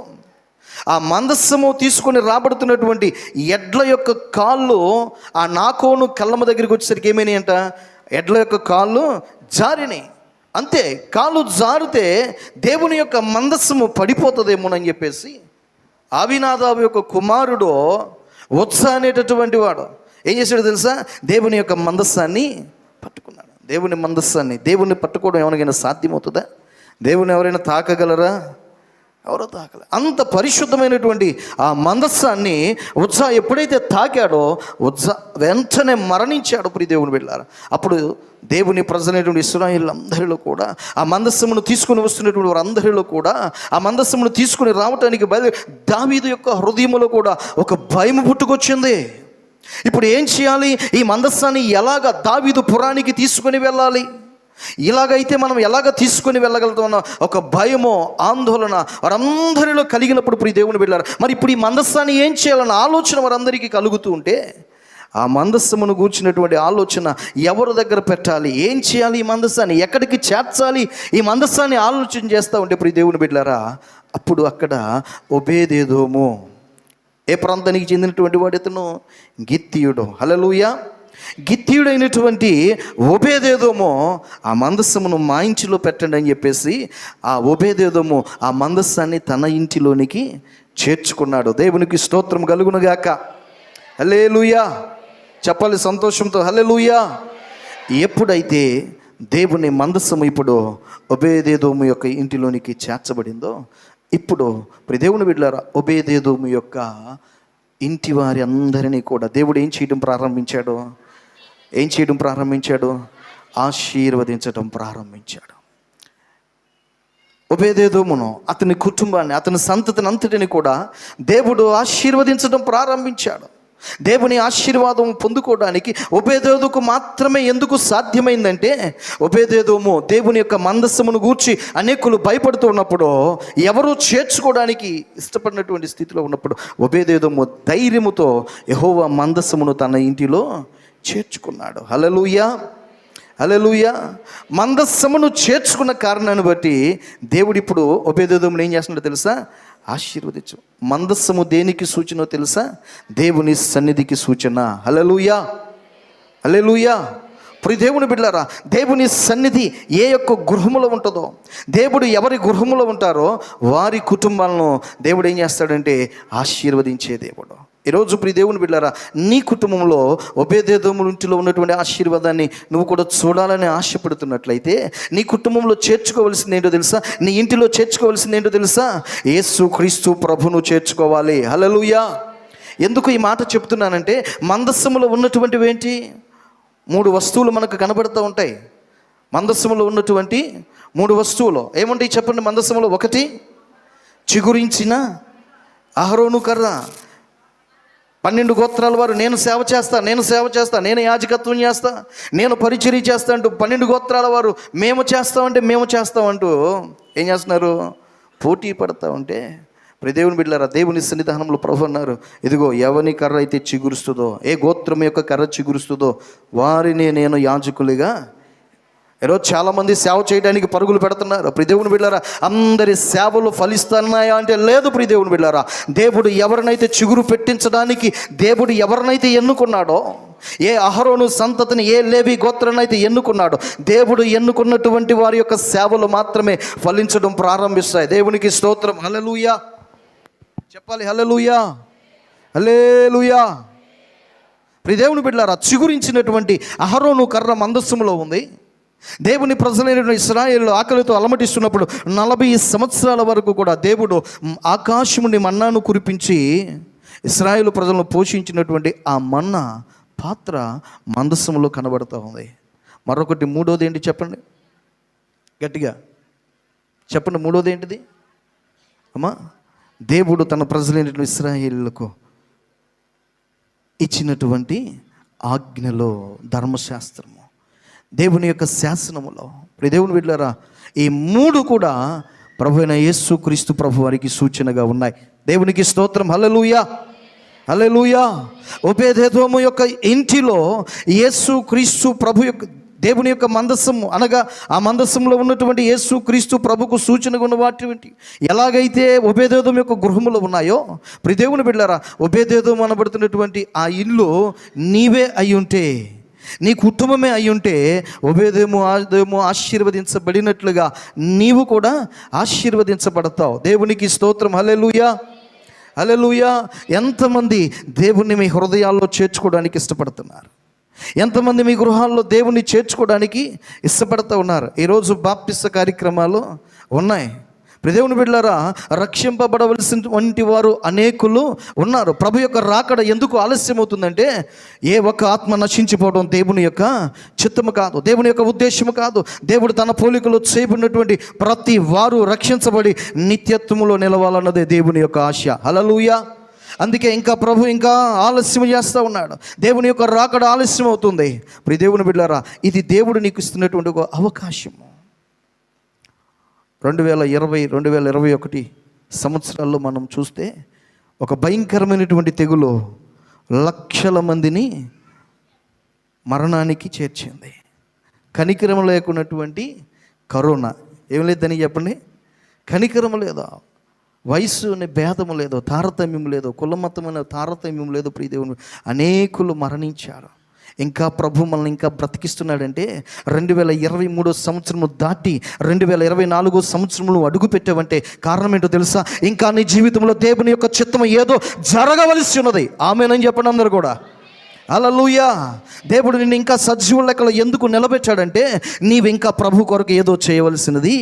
S2: ఆ మందస్సము తీసుకొని రాబడుతున్నటువంటి ఎడ్ల యొక్క కాళ్ళు ఆ నాకోను కళ్ళము దగ్గరికి వచ్చేసరికి ఏమైనాయి అంట, ఎడ్ల యొక్క కాళ్ళు జారినాయి. అంతే, కాళ్ళు జారితే దేవుని యొక్క మందస్సము పడిపోతుందేమోనని చెప్పేసి అవినాదాబు యొక్క కుమారుడు ఉత్స అనేటటువంటి వాడు ఏం చేశాడు తెలుసా, దేవుని యొక్క మందస్సాన్ని పట్టుకున్నాడు. దేవుని పట్టుకోవడం ఎవరికైనా సాధ్యమవుతుందా? దేవుని ఎవరైనా తాకగలరా? ఎవరో తాకలే. అంత పరిశుద్ధమైనటువంటి ఆ మందస్సాన్ని ఉత్స ఎప్పుడైతే తాకాడో ఉత్స వెంటనే మరణించాడు. ప్రియ దేవుని బిడ్డలారా, అప్పుడు దేవుని ప్రజలైనటువంటి ఇశ్రాయేలులందరిలో కూడా ఆ మందస్సమును తీసుకుని వస్తున్నటువంటి వారందరిలో కూడా ఆ మందస్సమును తీసుకుని రావటానికి దావీదు యొక్క హృదయంలో కూడా ఒక భయం పుట్టుకొచ్చింది. ఇప్పుడు ఏం చేయాలి? ఈ మందస్సాన్ని ఎలాగ దావీదు పురానికి తీసుకొని వెళ్ళాలి? ఇలాగైతే మనం ఎలాగ తీసుకొని వెళ్ళగలుగుతామన్న ఒక భయమో ఆందోళన వారందరిలో కలిగినప్పుడు ప్రియ దేవుని బిడ్డలారా, మరి ఇప్పుడు ఈ మందస్సాన్ని ఏం చేయాలన్న ఆలోచన వారందరికీ కలుగుతూ ఉంటే ఆ మందస్సమును గూర్చినటువంటి ఆలోచన ఎవరి దగ్గర పెట్టాలి, ఏం చేయాలి, ఈ మందస్సాన్ని ఎక్కడికి చేర్చాలి, ఈ మందస్సాన్ని ఆలోచన చేస్తూ ఉంటే ప్రియ దేవుని బిడ్డలారా, అప్పుడు అక్కడ ఓబేదెదోము, ఏ ప్రాంతానికి చెందినటువంటి వాడు ఇతను? గిత్తీయుడు. హల్లెలూయా. గిత్తీయుడైనటువంటి ఓబేదెదోము ఆ మందస్సమును మా ఇంటిలో పెట్టండి అని చెప్పేసి ఆ ఓబేదెదోము ఆ మందస్సాన్ని తన ఇంటిలోనికి చేర్చుకున్నాడు. దేవునికి స్తోత్రం కలుగునుగాక. హల్లెలూయా. చెప్పాలి సంతోషంతో, హల్లెలూయా. ఎప్పుడైతే దేవుని మందస్సము ఇప్పుడు ఓబేదెదోము యొక్క ఇంటిలోనికి చేర్చబడిందో, ఇప్పుడు ప్రియ దేవుని బిడ్డలారా, ఓబేదెదోము యొక్క ఇంటి వారి అందరినీ కూడా దేవుడు ఏం చేయడం ప్రారంభించాడు? ఆశీర్వదించడం ప్రారంభించాడు. ఓబేదెదోమును, అతని కుటుంబాన్ని, అతని సంతతిని అంతటిని కూడా దేవుడు ఆశీర్వదించడం ప్రారంభించాడు. దేవుని ఆశీర్వాదం పొందుకోవడానికి ఓబేదెదోముకు మాత్రమే ఎందుకు సాధ్యమైందంటే, ఓబేదెదోము దేవుని యొక్క మందస్సమును గూర్చి అనేకులు భయపడుతూ ఉన్నప్పుడు, ఎవరూ చేర్చుకోవడానికి ఇష్టపడినటువంటి స్థితిలో ఉన్నప్పుడు ఓబేదెదోము ధైర్యముతో యెహోవా మందస్సమును తన ఇంటిలో చేర్చుకున్నాడు. హల్లెలూయా. హల్లెలూయా. మందస్సమును చేర్చుకున్న కారణాన్ని బట్టి దేవుడు ఇప్పుడు ఓబేదెదోమును ఏం చేస్తున్నాడో తెలుసా? ఆశీర్వదించు. మందస్సము దేనికి సూచనో తెలుసా? దేవుని సన్నిధికి సూచన. హల్లెలూయా. హల్లెలూయా. ప్రియ దేవుని బిడ్డలారా, దేవుని సన్నిధి ఏ యొక్క గృహములో ఉంటుందో, దేవుడు ఎవరి గృహములో ఉంటారో వారి కుటుంబాలను దేవుడు ఏం చేస్తాడంటే ఆశీర్వదించే దేవుడు. ఈరోజు ప్రియ దేవుని బిడ్డలారా, నీ కుటుంబంలో ఓబేదెదోము ఇంటిలో ఉన్నటువంటి ఆశీర్వాదాన్ని నువ్వు కూడా చూడాలని ఆశపడుతున్నట్లయితే నీ కుటుంబంలో చేర్చుకోవాల్సింది ఏంటో తెలుసా? నీ ఇంటిలో చేర్చుకోవాల్సింది ఏంటో తెలుసా? యేసుక్రీస్తు ప్రభును చేర్చుకోవాలి. హల్లెలూయా. ఎందుకు ఈ మాట చెప్తున్నానంటే, మందస్సములో ఉన్నటువంటివి ఏంటి? 3 వస్తువులు మనకు కనబడుతూ ఉంటాయి. మందస్సములో ఉన్నటువంటి 3 వస్తువులు ఏముంటాయి చెప్పండి? మందస్సములో 1 చిగురించిన అహరోను కర్ర. 12 గోత్రాల వారు నేను సేవ చేస్తా, నేను యాజకత్వం చేస్తా, నేను పరిచర్య చేస్తా అంటూ 12 గోత్రాల వారు మేము చేస్తామంటూ ఏం చేస్తున్నారు? పోటీ పడతా ఉంటే ప్రియ దేవుని బిడ్డలారా, దేవుని సన్నిధానంలో ప్రభు అన్నారు, ఇదిగో ఎవని కర్ర అయితే చిగురుస్తుందో, ఏ గోత్రం యొక్క కర్ర చిగురుస్తుందో వారిని నేను యాజకులుగా. ఈరోజు చాలామంది సేవ చేయడానికి పరుగులు పెడుతున్నారు. ప్రియ దేవుని బిడ్డలారా, అందరి సేవలు ఫలిస్తున్నాయా అంటే లేదు. ప్రియ దేవుని బిడ్డలారా, దేవుడు ఎవరినైతే చిగురు పెట్టించడానికి దేవుడు ఎవరినైతే ఎన్నుకున్నాడో, ఏ అహరోను సంతతిని, ఏ లేవి గోత్రాన్ని అయితే ఎన్నుకున్నాడో, దేవుడు ఎన్నుకున్నటువంటి వారి యొక్క సేవలు మాత్రమే ఫలించడం ప్రారంభిస్తాయి. దేవునికి స్తోత్రం. హల్లెలూయా. చెప్పాలి హల్లెలూయా. హల్లెలూయా. ప్రియ దేవుని బిడ్డలారా, చిగురించినటువంటి అహరోను కర్ర మందస్సములో ఉంది. దేవుని ప్రజలైన ఇశ్రాయేలు ఆకలితో అలమటిస్తున్నప్పుడు 40 సంవత్సరాల వరకు కూడా దేవుడు ఆకాశం నుండి మన్నాను కురిపించి ఇశ్రాయేలు ప్రజలను పోషించినటువంటి ఆ మన్నా పాత్ర మందస్సములో కనబడుతూ ఉంది. మరొకటి మూడోది ఏంటి చెప్పండి? గట్టిగా చెప్పండి. మూడోది ఏంటిది అమ్మా? దేవుడు తన ప్రజలైనటువంటి ఇశ్రాయేలులకు ఇచ్చినటువంటి ఆజ్ఞలో, ధర్మశాస్త్రము, దేవుని యొక్క శాసనములో, ప్రియ దేవుని బిడ్డలారా, ఈ 3 కూడా ప్రభు అయిన యేసుక్రీస్తు ప్రభు వారికి సూచనగా ఉన్నాయి. దేవునికి స్తోత్రం. హల్లెలూయా. హల్లెలూయా. ఓబేదెదోము యొక్క ఇంటిలో యేసుక్రీస్తు ప్రభు యొక్క దేవుని యొక్క మందస్సము అనగా ఆ మందస్సంలో ఉన్నటువంటి యేసు క్రీస్తు ప్రభుకు సూచనగా ఉన్న వాటి ఎలాగైతే ఒబేదేదోము యొక్క గృహములు ఉన్నాయో, ప్రియ దేవుని బిడ్డలారా, ఒబేదేదోము అనబడుతున్నటువంటి ఆ ఇల్లు నీవే అయి ఉంటే, నీ కుటుంబమే అయి ఉంటే, ఒబేదేదోము ఆశీర్వదించబడినట్లుగా నీవు కూడా ఆశీర్వదించబడతావు. దేవునికి స్తోత్రం. హల్లెలూయా, హల్లెలూయా. ఎంతమంది దేవుణ్ణి మీ హృదయాల్లో చేర్చుకోవడానికి ఇష్టపడుతున్నారు? ఎంతమంది మీ గృహాల్లో దేవుణ్ణి చేర్చుకోవడానికి ఇష్టపడుతూ ఉన్నారు? ఈరోజు బాప్తిస్మ కార్యక్రమాలు ఉన్నాయి. దేవుని బిడ్డలారా, రక్షింపబడవలసినటువంటి వారు అనేకులు ఉన్నారు. ప్రభు యొక్క రాకడ ఎందుకు ఆలస్యం అవుతుందంటే, ఏ ఒక్క ఆత్మ నశించిపోవడం దేవుని యొక్క చిత్తము కాదు, దేవుని యొక్క ఉద్దేశము కాదు. దేవుడు తన పోలికలో చేయబడినటువంటి ప్రతి వారు రక్షించబడి నిత్యత్వములో నిలవాలన్నదే దేవుని యొక్క ఆశ. హల్లెలూయా. అందుకే ఇంకా ప్రభు ఇంకా ఆలస్యం చేస్తూ ఉన్నాడు. దేవుని యొక్క రాకడ ఆలస్యం అవుతుంది. ప్రియ దేవుని బిడ్డలారా, ఇది దేవుడు నీకు ఇస్తున్నటువంటి ఒక అవకాశము. 2020-2021 సంవత్సరాల్లో మనం చూస్తే ఒక భయంకరమైనటువంటి తెగులు లక్షల మందిని మరణానికి చేర్చింది. కనికరం లేకున్నటువంటి కరోనా. ఏం లేదని చెప్పండి, కనికరం లేదా, వయసు అనే భేదము లేదు, తారతమ్యం లేదు, కులమతమైన తారతమ్యం లేదు. ప్రియ దేవుని, అనేకులు మరణించారు. ఇంకా ప్రభు మనల్ని ఇంకా బ్రతికిస్తున్నాడంటే 2023 సంవత్సరము దాటి 2024 సంవత్సరంలో అడుగు పెట్టావంటే కారణం ఏంటో తెలుసా? ఇంకా నీ జీవితంలో దేవుని యొక్క చిత్తం ఏదో జరగవలసి ఉన్నది. ఆమేనని చెప్పండి అందరూ కూడా. హల్లెలూయా. దేవుడు నిన్ను ఇంకా సజీవుల లెక్కలో ఎందుకు నిలబెట్టాడంటే, నీవు ఇంకా ప్రభు కొరకు ఏదో చేయవలసినది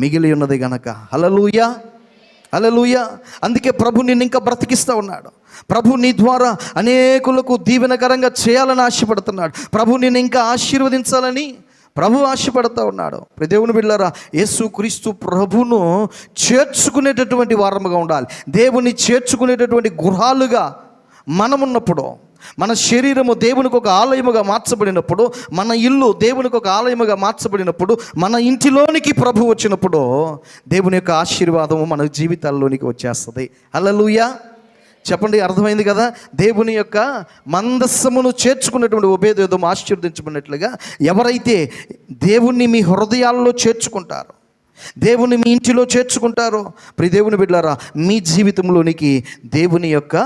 S2: మిగిలి ఉన్నది గనక. హల్లెలూయా, హల్లెలూయా. అందుకే ప్రభు నిన్ను ఇంకా బ్రతికిస్తూ ఉన్నాడు. ప్రభు నీ ద్వారా అనేకులకు దీవెనకరంగా చేయాలని ఆశపడుతున్నాడు. ప్రభు నిన్ను ఇంకా ఆశీర్వదించాలని ప్రభు ఆశపడుతూ ఉన్నాడు. దేవుని బిడ్డలారా, యేసు క్రీస్తు ప్రభును చేర్చుకునేటటువంటి వారముగా ఉండాలి. దేవుని చేర్చుకునేటటువంటి గృహాలుగా మనమున్నప్పుడు, మన శరీరము దేవునికి ఒక ఆలయముగా మార్చబడినప్పుడు, మన ఇల్లు దేవునికి ఒక ఆలయముగా మార్చబడినప్పుడు, మన ఇంటిలోనికి ప్రభు వచ్చినప్పుడు దేవుని యొక్క ఆశీర్వాదము మన జీవితాల్లోనికి వచ్చేస్తుంది. హల్లెలూయా. చెప్పండి, అర్థమైంది కదా? దేవుని యొక్క మందస్సమును చేర్చుకున్నటువంటి ఒబేదేదోము ఆశీర్వదించబడినట్లుగా ఎవరైతే దేవుణ్ణి మీ హృదయాల్లో చేర్చుకుంటారో, దేవుని మీ ఇంటిలో చేర్చుకుంటారో, ప్రియ దేవుని బిడ్డలారా, మీ జీవితంలోనికి దేవుని యొక్క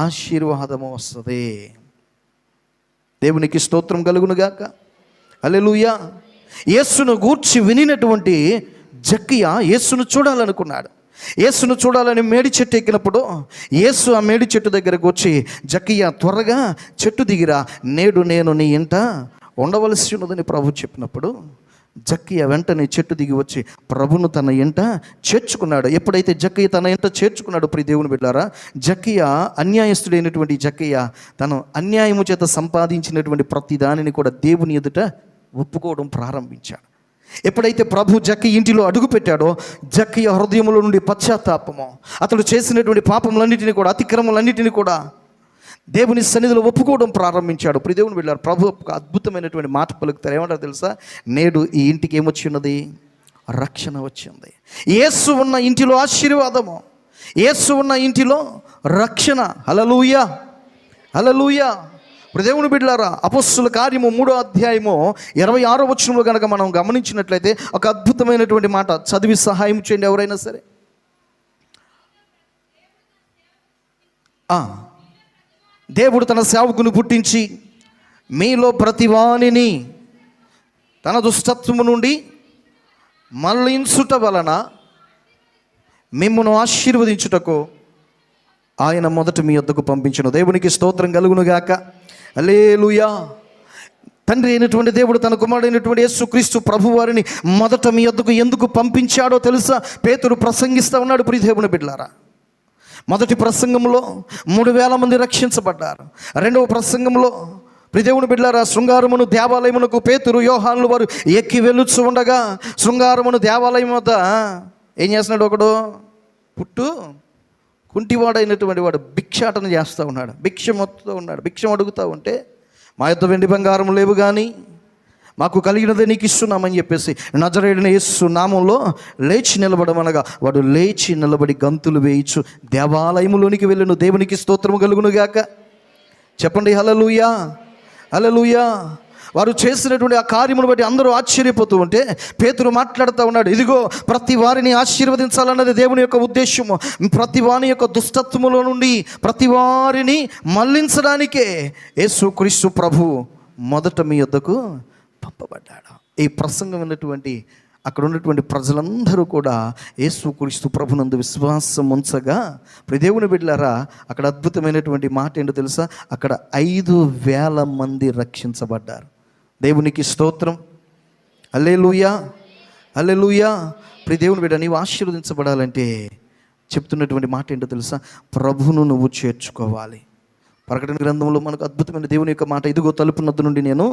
S2: ఆశీర్వాదము వస్తుంది. దేవునికి స్తోత్రం కలుగునుగాక. హల్లెలూయా. యేసును గూర్చి వినినటువంటి జక్కయ్య యేసును చూడాలనుకున్నాడు. యేసును చూడాలని మేడి చెట్టు ఎక్కినప్పుడు యేసు ఆ మేడి చెట్టు దగ్గరకు వచ్చి, జక్కయ్య త్వరగా చెట్టు దిగిరా, నేడు నేను నీ ఇంట ఉండవలసి ఉన్నదని ప్రభు చెప్పినప్పుడు జక్కయ్య వెంటనే చెట్టు దిగి వచ్చి ప్రభును తన ఇంట చేర్చుకున్నాడు. ఎప్పుడైతే జక్కయ్య తన ఇంట చేర్చుకున్నాడు, ప్రియ దేవుని బిడ్డారా, జక్కయ్య అన్యాయస్తుడైనటువంటి జక్కయ్య తను అన్యాయము చేత సంపాదించినటువంటి ప్రతి దానిని కూడా దేవుని ఎదుట ఒప్పుకోవడం ప్రారంభించాడు. ఎప్పుడైతే ప్రభు జక్కయ్య ఇంటిలో అడుగు పెట్టాడో, జక్కయ్య హృదయంలో నుండి పశ్చాత్తాపము, అతడు చేసినటువంటి పాపములన్నిటిని కూడా, అతిక్రమలన్నిటిని కూడా దేవుని సన్నిధిలో ఒప్పుకోవడం ప్రారంభించాడు. ప్రియ దేవుని బిడ్డలారా, ప్రభు ఒక అద్భుతమైనటువంటి మాట పలుకుతారు. ఏమంటారు తెలుసా? నేడు ఈ ఇంటికి ఏమొచ్చి ఉన్నది? రక్షణ వచ్చింది. యేసు ఉన్న ఇంటిలో ఆశీర్వాదము, యేసు ఉన్న ఇంటిలో రక్షణ. హల్లెలూయా, హల్లెలూయా. దేవుని బిడ్డలారా, అపొస్తలుల కార్యము 3వ అధ్యాయము 26వ వచనంలో కనుక మనం గమనించినట్లయితే ఒక అద్భుతమైనటువంటి మాట చదివి సహాయం చేయండి ఎవరైనా సరే. దేవుడు తన సేవకుని పుట్టించి మీలో ప్రతివానిని తన దుష్టత్వము నుండి మళ్ళించుట వలన మిమ్మును ఆశీర్వదించుటకు ఆయన మొదట మీ యొద్దకు పంపించును. దేవునికి స్తోత్రం కలుగునుగాక. హల్లెలూయా. తండ్రి అయినటువంటి దేవుడు తన కుమారుడైనటువంటి యేసుక్రీస్తు ప్రభు వారిని మొదట మీ యొద్దకు ఎందుకు పంపించాడో తెలుసా? పేతురు ప్రసంగిస్తూ ఉన్నాడు. ప్రియ దేవుని బిడ్డలారా, మొదటి ప్రసంగంలో 3000 మంది రక్షించబడ్డారు. రెండవ ప్రసంగంలో ప్రియ దేవుని బిడ్డలారా, శృంగారమును దేవాలయమునకు పేతురు యోహానులు వారు ఎక్కి వెళ్ళుచు ఉండగా, శృంగారమును దేవాలయం వద్ద ఏం చేస్తున్నాడు? ఒకడు కుంటివాడైనటువంటి వాడు భిక్షాటన చేస్తూ ఉన్నాడు, భిక్షం వస్తూ ఉన్నాడు. భిక్షం అడుగుతూ ఉంటే, మా యొద్ద వెండి బంగారం లేవు కానీ మాకు కలిగినదే నీకు ఇస్తున్నామని చెప్పేసి నజరేయుడైన యేసు నామంలో లేచి నిలబడమనగా వాడు లేచి నిలబడి గంతులు వేయించు దేవాలయములోనికి వెళ్ళును. దేవునికి స్తోత్రము కలుగునుగాక. చెప్పండి హల్లెలూయా, హల్లెలూయా. వారు చేసినటువంటి ఆ కార్యమును బట్టి అందరూ ఆశ్చర్యపోతూ ఉంటే పేతురు మాట్లాడుతూ ఉన్నాడు, ఇదిగో ప్రతి వారిని ఆశీర్వదించాలన్నది దేవుని యొక్క ఉద్దేశము. ప్రతి వాని యొక్క దుష్టత్వములో నుండి ప్రతి వారిని మళ్లించడానికే యేసుక్రీస్తు ప్రభు మొదట మీ యొద్దకు పంపబడ్డాడు. ఈ ప్రసంగం ఉన్నటువంటి అక్కడ ఉన్నటువంటి ప్రజలందరూ కూడా యేసుక్రీస్తు ప్రభునందు విశ్వాసం ఉంచగా, దేవుని బిడ్డలారా, అక్కడ అద్భుతమైనటువంటి మాట ఏంటో తెలుసా? అక్కడ 5,000 మంది రక్షించబడ్డారు. దేవునికి స్తోత్రం. హల్లెలూయా, హల్లెలూయా. దేవుని బిడ్డ, నీవు ఆశీర్వదించబడాలంటే చెప్తున్నటువంటి మాట ఏంటో తెలుసా? ప్రభును నువ్వు చేర్చుకోవాలి. ప్రకటన గ్రంథంలో మనకు అద్భుతమైన దేవుని యొక్క మాట, ఇదిగో తలుపు నద్దు నుండి నేను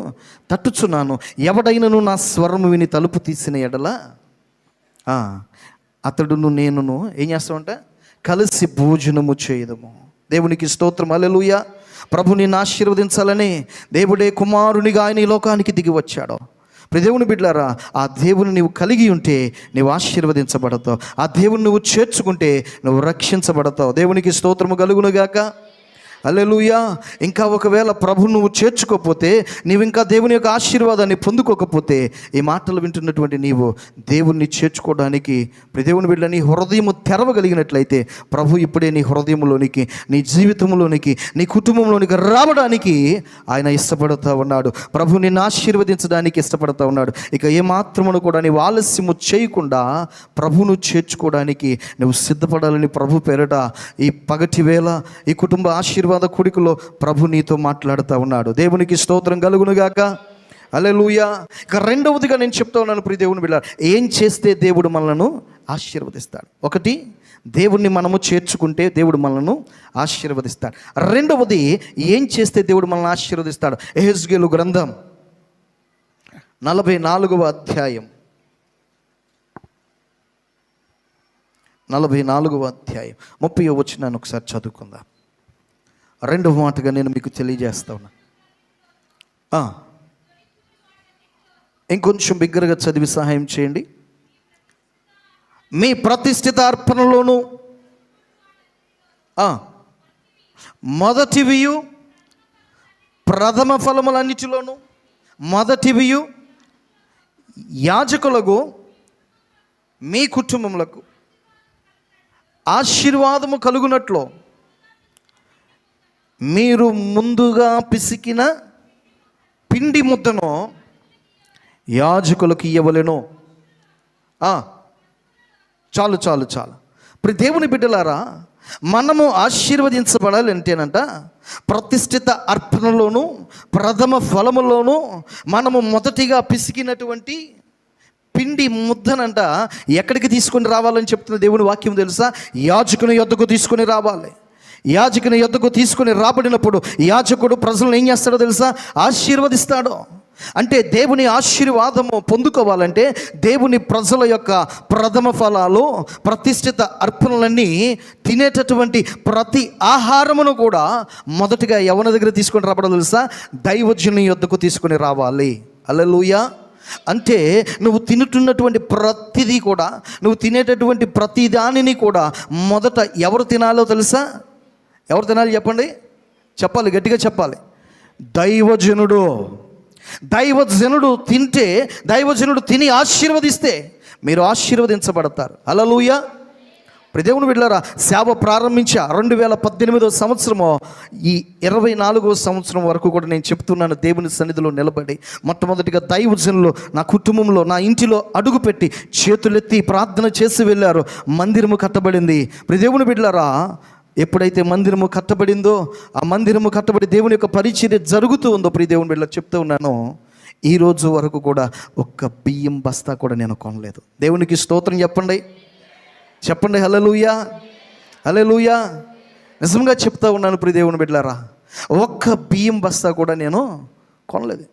S2: తట్టుచున్నాను, ఎవడైనను నా స్వరము విని తలుపు తీసిన ఎడల అతడును నేనును ఏం చేస్తామంట? కలిసి భోజనము చేయదము. దేవునికి స్తోత్రం. హల్లెలూయా. ప్రభు నిన్ను ఆశీర్వదించాలని దేవుడే కుమారునిగా ఆయన ఈ లోకానికి దిగి వచ్చాడు. దేవుని బిడ్డలారా, ఆ దేవుని నీవు కలిగి ఉంటే నీవు ఆశీర్వదించబడతావు. ఆ దేవుని నువ్వు చేర్చుకుంటే నువ్వు రక్షించబడతావు. దేవునికి స్తోత్రము కలుగునుగాక. హల్లెలూయా. ఇంకా ఒకవేళ ప్రభు నువ్వు చేర్చుకోకపోతే, నీవు ఇంకా దేవుని యొక్క ఆశీర్వాదాన్ని పొందుకోకపోతే, ఈ మాటలు వింటున్నటువంటి నీవు దేవుణ్ణి చేర్చుకోవడానికి దేవుని బిడ్డ నీ హృదయము తెరవగలిగినట్లయితే ప్రభు ఇప్పుడే నీ హృదయంలోనికి, నీ జీవితంలోనికి, నీ కుటుంబంలోనికి రావడానికి ఆయన ఇష్టపడుతూ ఉన్నాడు. ప్రభు నిన్ను ఆశీర్వదించడానికి ఇష్టపడుతూ ఉన్నాడు. ఇక ఏమాత్రమును కూడా నీవు ఆలస్యము చేయకుండా ప్రభును చేర్చుకోవడానికి నువ్వు సిద్ధపడాలని ప్రభు పేరట ఈ పగటి వేళ ఈ కుటుంబ ఆశీర్వాద కూడికలో ప్రభు నీతో మాట్లాడుతూ ఉన్నాడు. దేవునికి స్తోత్రం కలుగునుగాక. హల్లెలూయా. ఇక రెండవదిగా నేను చెప్తా ఉన్నాను, ప్రియ దేవుని బిడ్డలారా, ఏం చేస్తే దేవుడు మనలను ఆశీర్వదిస్తాడు? ఒకటి, దేవుణ్ణి మనము చేర్చుకుంటే దేవుడు మనలను ఆశీర్వదిస్తాడు. రెండవది, ఏం చేస్తే దేవుడు మనల్ని ఆశీర్వదిస్తాడు? యెహెజ్కేలు గ్రంథం 44వ అధ్యాయం 30వ వచనాన్ని ఒకసారి చదువుకుందాం. రెండవ మాటగా నేను మీకు తెలియజేస్తా ఉన్నా. ఇంకొంచెం బిగ్గరగా చదివి సహాయం చేయండి. మీ ప్రతిష్ఠిత అర్పణలోను మొదటివియు, ప్రథమ ఫలములన్నిటిలోను మొదటివియు యాజకులకు మీ కుటుంబములకు ఆశీర్వాదము కలుగునట్లు మీరు ముందుగా పిసికిన పిండి ముద్దను యాజకులకు ఇవ్వలేను. చాలు చాలు చాలు. ఇప్పుడు దేవుని బిడ్డలారా, మనము ఆశీర్వదించబడాలి అంటేనంట ప్రతిష్ఠిత అర్పణలోను ప్రథమ ఫలములోను మనము మొదటిగా పిసికినటువంటి పిండి ముద్దనంట ఎక్కడికి తీసుకొని రావాలని చెప్తున్న దేవుని వాక్యం తెలుసా? యాజకుని యొద్దకు తీసుకొని రావాలి. యాజకుని యొద్దకు తీసుకొని రాబడినప్పుడు యాజకుడు ప్రజలను ఏం చేస్తాడో తెలుసా? ఆశీర్వదిస్తాడు. అంటే దేవుని ఆశీర్వాదము పొందుకోవాలంటే దేవుని ప్రజల యొక్క ప్రథమ ఫలాలు, ప్రతిష్ఠిత అర్పణలన్నీ తినేటటువంటి ప్రతి ఆహారమును కూడా మొదటిగా ఎవరి దగ్గర తీసుకొని రాబడో తెలుసా? దైవజనుని యొద్దకు తీసుకొని రావాలి. హల్లెలూయా. అంటే నువ్వు తింటున్నటువంటి ప్రతిదీ కూడా, నువ్వు తినేటటువంటి ప్రతి దానిని కూడా మొదట ఎవరు తినాలో తెలుసా? ఎవరు తినాలి చెప్పండి? చెప్పాలి, గట్టిగా చెప్పాలి. దైవజనుడు. దైవజనుడు తింటే, దైవజనుడు తిని ఆశీర్వదిస్తే మీరు ఆశీర్వదించబడతారు. హల్లెలూయా. దేవుని బిడ్డలారా, సేవ ప్రారంభించా 2018వ సంవత్సరము, ఈ 24వ సంవత్సరం వరకు కూడా నేను చెప్తున్నాను, దేవుని సన్నిధిలో నిలబడి మొట్టమొదటిగా దైవజనులు నా కుటుంబంలో, నా ఇంటిలో అడుగుపెట్టి చేతులెత్తి ప్రార్థన చేసి వెళ్ళారు. మందిరము కట్టబడింది. దేవుని బిడ్డలారా, ఎప్పుడైతే మందిరము కట్టబడిందో, ఆ మందిరము కట్టబడి దేవుని యొక్క పరిచర్య జరుగుతూ ఉందో, దేవుని బిడ్డలకు చెప్తూ ఉన్నాను, ఈ రోజు వరకు కూడా ఒక్క బియ్యం బస్తా కూడా నేను కొనలేదు. దేవునికి స్తోత్రం చెప్పండి, చెప్పండి. హల్లెలూయా, హల్లెలూయా. నిజంగా చెప్తా ఉన్నాను దేవుని బిడ్డలారా, ఒక్క బియ్యం బస్తా కూడా నేను కొనలేదు.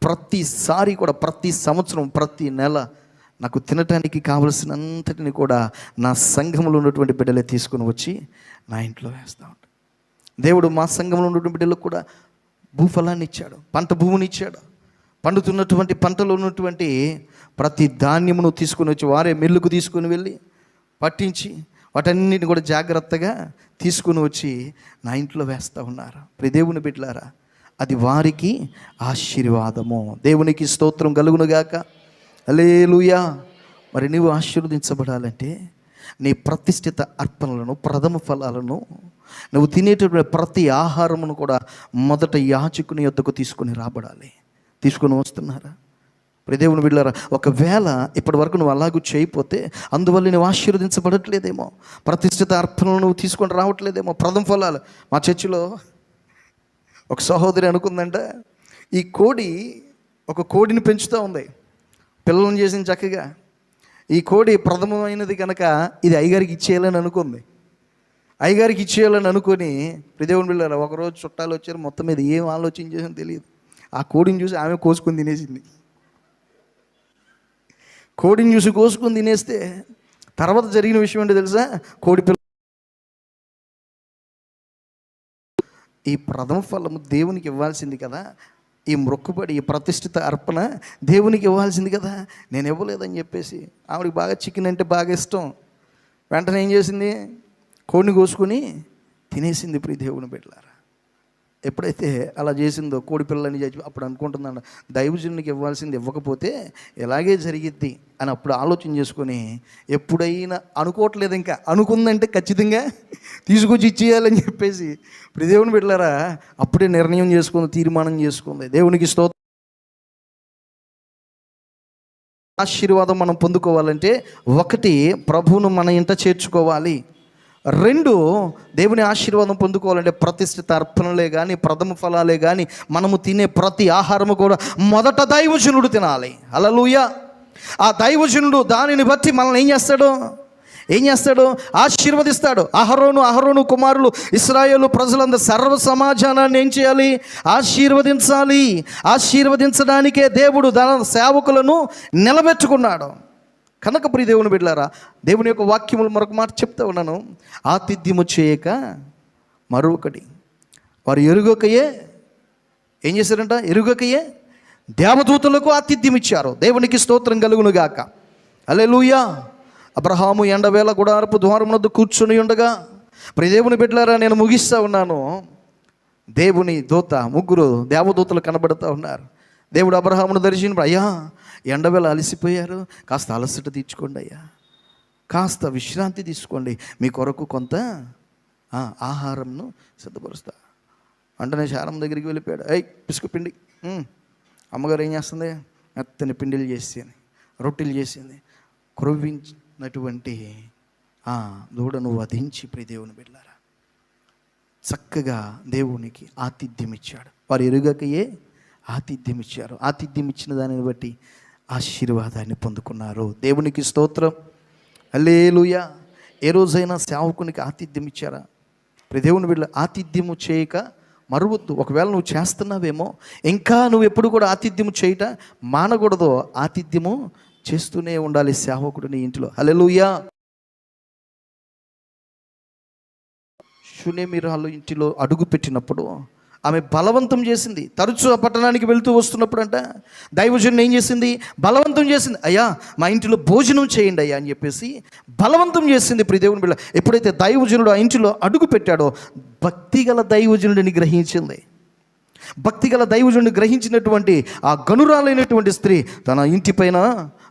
S2: ప్రతిసారి కూడా, ప్రతి సంవత్సరం, ప్రతి నెల నాకు తినటానికి కావలసినంతటిని కూడా నా సంఘంలో ఉన్నటువంటి బిడ్డలే తీసుకుని వచ్చి నా ఇంట్లో వేస్తూ ఉంటాను. దేవుడు మా సంఘంలో ఉన్నటువంటి బిడ్డలకు కూడా భూఫలాన్ని ఇచ్చాడు, పంట భూమిని ఇచ్చాడు. పండుతున్నటువంటి పంటలో ఉన్నటువంటి ప్రతి ధాన్యమును తీసుకుని వచ్చి వారే మిల్లుకు తీసుకుని వెళ్ళి పట్టించి వాటన్నిటిని కూడా జాగ్రత్తగా తీసుకుని వచ్చి నా ఇంట్లో వేస్తూ ఉన్నారు. దేవుని బిడ్డలారా, అది వారికి ఆశీర్వాదము. దేవునికి స్తోత్రం కలుగునుగాక. హల్లెలూయా. మరి నీవు ఆశీర్వదించబడాలంటే నీ ప్రతిష్ఠిత అర్పణలను, ప్రథమ ఫలాలను, నువ్వు తినేటటువంటి ప్రతి ఆహారమును కూడా మొదట యాజకుని యొద్దకు తీసుకొని రాబడాలి. తీసుకొని వస్తున్నారా? దేవుని బిడ్డలారా, ఒకవేళ ఇప్పటి వరకు నువ్వు అలాగూ చేయకపోతే అందువల్ల నువ్వు ఆశీర్వదించబడట్లేదేమో, ప్రతిష్ఠిత అర్పణలు నువ్వు తీసుకొని రావట్లేదేమో, ప్రథమ ఫలాలు. మా చర్చిలో ఒక సహోదరి అనుకుందంట, ఈ ఒక కోడిని పెంచుతూ ఉంది, పిల్లలను చేసింది చక్కగా. ఈ కోడి ప్రథమమైనది కనుక ఇది అయ్యగారికి ఇచ్చేయాలని అనుకుంది. అయ్యగారికి ఇచ్చేయాలని అనుకొని దేవుని బిడ్డలారా, ఒకరోజు చుట్టాలు వచ్చారు, మొత్తం మీద ఏం ఆలోచన చేసిందో తెలియదు, ఆ కోడిని చూసి ఆమె కోసుకొని తినేసింది. కోడిని చూసి కోసుకొని తినేస్తే తర్వాత జరిగిన విషయం ఏంటో తెలుసా? కోడి పిల్ల ఈ ప్రథమ ఫలము దేవునికి ఇవ్వాల్సింది కదా, ఈ మొక్కుబడి, ఈ ప్రతిష్ఠిత అర్పణ దేవునికి ఇవ్వాల్సింది కదా, నేను ఇవ్వలేదని చెప్పేసి ఆవిడకి బాగా చికెన్ అంటే బాగా ఇష్టం. వెంటనే ఏం చేసింది? కోడిని కోసుకొని తినేసింది. ఇప్పుడు దేవుని బిడ్డలారా, ఎప్పుడైతే అలా చేసిందో కోడి పిల్లని చచ్చి అప్పుడు అనుకుంటుందంట, దైవజనునికి ఇవ్వాల్సింది ఇవ్వకపోతే ఎలాగే జరిగిద్ది అని అప్పుడు ఆలోచన చేసుకొని, ఎప్పుడైనా అనుకోవట్లేదు, ఇంకా అనుకుందంటే ఖచ్చితంగా తీసుకొచ్చి ఇచ్చేయాలని చెప్పేసి ఇప్పుడు దేవుని బిడ్డలారా అప్పుడే నిర్ణయం చేసుకుంది, తీర్మానం చేసుకుంది. దేవునికి స్తోత్రం. ఆశీర్వాదం మనం పొందుకోవాలంటే ఒకటి, ప్రభువును మన ఇంట చేర్చుకోవాలి. రెండు, దేవుని ఆశీర్వాదం పొందుకోవాలంటే ప్రతిష్ఠిత అర్పణలే కానీ, ప్రథమ ఫలాలే కానీ, మనము తినే ప్రతి ఆహారము కూడా మొదట దైవజనుడు తినాలి. హల్లెలూయా. ఆ దైవజనుడు దానిని బట్టి మనల్ని ఏం చేస్తాడు? ఆశీర్వదిస్తాడు. అహరోను కుమారులు ఇశ్రాయేలు ప్రజలందరూ సర్వ సమాజాన్ని ఏం చేయాలి? ఆశీర్వదించాలి. ఆశీర్వదించడానికే దేవుడు తన సేవకులను నిలబెట్టుకున్నాడు. కనుక ప్రియ దేవుని బిడ్డలారా, దేవుని యొక్క వాక్యములు మరొక మాట చెప్తా ఉన్నాను. ఆతిథ్యము చేయక మరొకటి, వారు ఎరుగకయే ఏం చేశారంట? ఎరుగకయే దేవదూతలకు ఆతిథ్యం ఇచ్చారు. దేవునికి స్తోత్రం కలుగునుగాక. హల్లెలూయా. అబ్రహాము ఎండవేళ గుడారపు ద్వారమునొద్ద కూర్చుని ఉండగా, ప్రియ దేవుని బిడ్డలారా నేను ముగిస్తూ ఉన్నాను. దేవుని దూత, ముగ్గురు దేవదూతలు కనబడుతూ ఉన్నారు. దేవుడు అబ్రహామును దర్శించినప్పుడు, అయ్యా ఎండవేళ అలసిపోయారు, కాస్త అలసట తీర్చుకోండి అయ్యా, కాస్త విశ్రాంతి తీసుకోండి, మీ కొరకు కొంత ఆహారంను సిద్ధపరుస్తా. వెంటనే శారమ్మ దగ్గరికి వెళ్ళిపోయాడు. పిసుకు పిండి. అమ్మగారు ఏం చేస్తుంది? మెత్తని పిండిలు చేసింది, రొట్టెలు చేసింది. క్రొవ్వించినటువంటి దూడను వధించి ప్రియ దేవుని బిడ్డలారా చక్కగా దేవునికి ఆతిథ్యం ఇచ్చాడు. వారు ఎరుగకయే ఆతిథ్యం ఇచ్చారు. ఆతిథ్యం ఇచ్చిన దానిని బట్టి ఆశీర్వాదాన్ని పొందుకున్నారు. దేవునికి స్తోత్రం. హల్లెలూయా. ఏ రోజైనా సేవకునికి ఆతిథ్యం ఇచ్చారా? ప్రియ దేవుని బిడ్డ, ఆతిథ్యము చేయక మరువద్దు. ఒకవేళ నువ్వు చేస్తున్నావేమో, ఇంకా నువ్వు ఎప్పుడు కూడా ఆతిథ్యము చేయట మానకూడదు. ఆతిథ్యము చేస్తూనే ఉండాలి సేవకుడు నీ ఇంటిలో. హల్లెలూయా. షూనేమీరాలు ఇంటిలో అడుగు పెట్టినప్పుడు ఆమె బలవంతం చేసింది. తరచూ ఆ పట్టణానికి వెళ్తూ వస్తున్నప్పుడు అంట దైవజనుని ఏం చేసింది? బలవంతం చేసింది. అయ్యా మా ఇంటిలో భోజనం చేయండి అయ్యా అని చెప్పేసి బలవంతం చేసింది. ప్రియ దేవుని బిడ్డ, ఎప్పుడైతే దైవజనుడు ఆ ఇంటిలో అడుగు పెట్టాడో భక్తిగల దైవజనుడిని గ్రహించింది. భక్తిగల దైవజనుడిని గ్రహించినటువంటి ఆ గనురాలైనటువంటి స్త్రీ తన ఇంటిపైన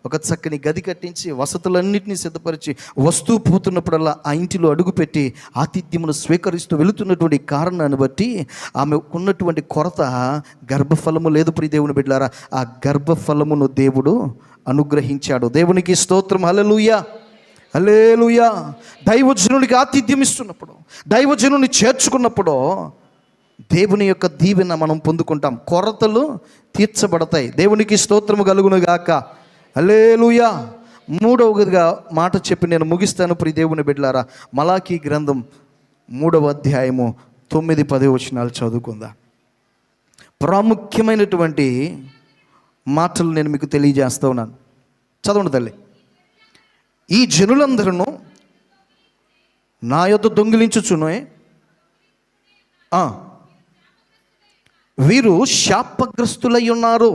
S2: ఒక చక్కని గది కట్టించి వసతులన్నింటినీ సిద్ధపరిచి వస్తూ పోతున్నప్పుడల్లా ఆ ఇంటిలో అడుగుపెట్టి ఆతిథ్యమును స్వీకరిస్తూ వెళుతున్నటువంటి కారణాన్ని బట్టి ఆమె ఉన్నటువంటి కొరత గర్భఫలము లేదు. ప్రియ దేవుని బిడ్డలారా, ఆ గర్భఫలమును దేవుడు అనుగ్రహించాడు. దేవునికి స్తోత్రం. హల్లెలూయా. హల్లెలూయా. దైవజనునికి ఆతిథ్యం ఇస్తున్నప్పుడు, దైవజనుని చేర్చుకున్నప్పుడు దేవుని యొక్క దీవెన మనం పొందుకుంటాం. కొరతలు తీర్చబడతాయి. దేవునికి స్తోత్రము కలుగునుగాక. హల్లెలూయా. మూడవదిగా మాట చెప్పి నేను ముగిస్తాను. ప్రియ దేవుని బిడ్డలారా, మలాకీ గ్రంథం 3వ అధ్యాయము 9-10 వచనాలు చదువుకుందాం. ప్రాముఖ్యమైనటువంటి మాటలు నేను మీకు తెలియజేస్తూ ఉన్నాను. చదవండి తల్లి. ఈ జనులందరూ నా యొద్ద దొంగిలించుచునే వీరు శాపగ్రస్తులై ఉన్నారు.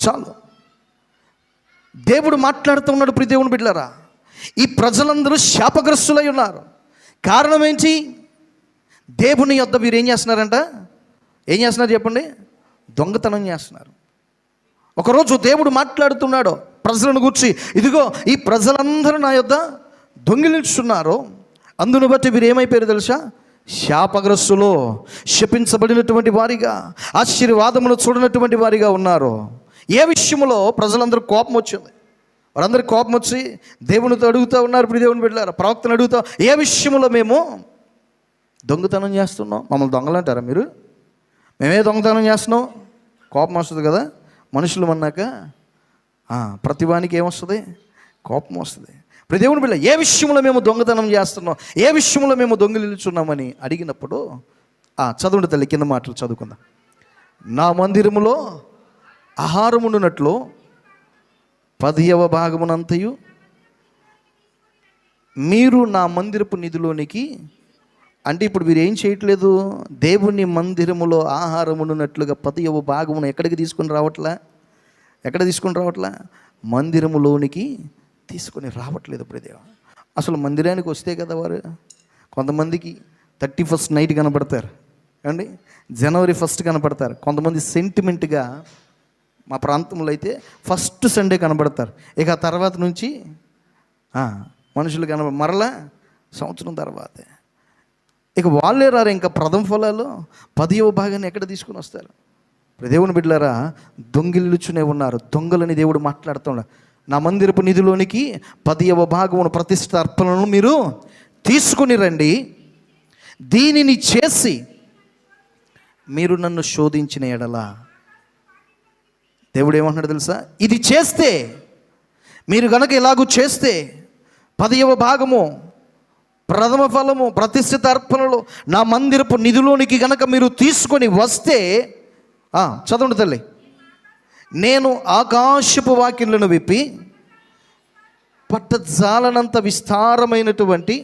S2: చాలు, దేవుడు మాట్లాడుతూ ఉన్నాడు. ప్రియ దేవుని బిడ్డలారా, ఈ ప్రజలందరూ శాపగ్రస్తులై ఉన్నారు. కారణం ఏంటి? దేవుని యొద్ద వీరు ఏం చేస్తున్నారంట? ఏం చేస్తున్నారు చెప్పండి? దొంగతనం చేస్తున్నారు. ఒకరోజు దేవుడు మాట్లాడుతున్నాడు ప్రజలను గూర్చి, ఇదిగో ఈ ప్రజలందరూ నా యొద్ద దొంగిలించున్నారు, అందును బట్టి వీరు ఏమైపోయారు తెలుసా? శాపగ్రస్తులో, శపించబడినటువంటి వారిగా, ఆశీర్వాదమును చూడనటువంటి వారిగా ఉన్నారు. ఏ విషయంలో ప్రజలందరూ కోపం వచ్చింది. వారందరికీ కోపం వచ్చి దేవునితో అడుగుతూ ఉన్నారు. ఇప్పుడు దేవుని బిడ్డలారా, ప్రవక్తను అడుగుతా, ఏ విషయంలో మేము దొంగతనం చేస్తున్నాం? మమ్మల్ని దొంగలంటారా మీరు? మేమే దొంగతనం చేస్తున్నాం? కోపం వస్తుంది కదా మనుషులు అన్నాక. ప్రతివానికి ఏమొస్తుంది? కోపం వస్తుంది. ఇప్పుడు దేవుని బిడ్డ, ఏ విషయంలో మేము దొంగతనం చేస్తున్నాం, ఏ విషయంలో మేము దొంగిలించున్నామని అడిగినప్పుడు చదవండి తల్లి, కింద మాటలు చదువుకుందాం. నా మందిరములో ఆహారముండునట్లు 10వ భాగమునంతయు మీరు నా మందిరపు నిధిలోనికి, అంటే ఇప్పుడు మీరు ఏం చేయట్లేదు, దేవుని మందిరములో ఆహారముండునట్లుగా 10వ భాగమును ఎక్కడికి తీసుకొని రావట్లా? ఎక్కడ తీసుకొని రావట్లా? మందిరములోనికి తీసుకొని రావట్లేదు. ఇప్పుడు దేవ అసలు మందిరానికి వస్తే కదా వారు, కొంతమందికి 31st నైట్ కనపడతారు అండి, జనవరి 1 కనపడతారు. కొంతమంది సెంటిమెంట్గా మా ప్రాంతంలో అయితే ఫస్ట్ సండే కనబడతారు. ఇక ఆ తర్వాత నుంచి మనుషులు మరలా సంవత్సరం తర్వాతే. ఇక వాళ్ళే రారు, ఇంకా ప్రథమ ఫలాలు 10వ భాగాన్ని ఎక్కడ తీసుకుని వస్తారు? దేవుని బిడ్డలారా, దొంగిలుచునే ఉన్నారు. దొంగలని దేవుడు మాట్లాడుతున్నాడు. నా మందిరపు నిధిలోనికి 10వ భాగమును ప్రతిష్ఠిత అర్పణను మీరు తీసుకుని రండి, దీనిని చేసి మీరు నన్ను శోధించిన ఎడల, దేవుడు ఏమంటున్నాడు తెలుసా? ఇది చేస్తే, మీరు గనక ఇలాగూ చేస్తే, 10వ భాగము ప్రథమ ఫలము ప్రతిష్ఠిత అర్పణలు నా మందిరపు నిధిలోనికి గనక మీరు తీసుకొని వస్తే, చదవండి తల్లి, నేను ఆకాశపు వాకిళ్లను విప్పి పట్టజాలనంత విస్తారమైనటువంటి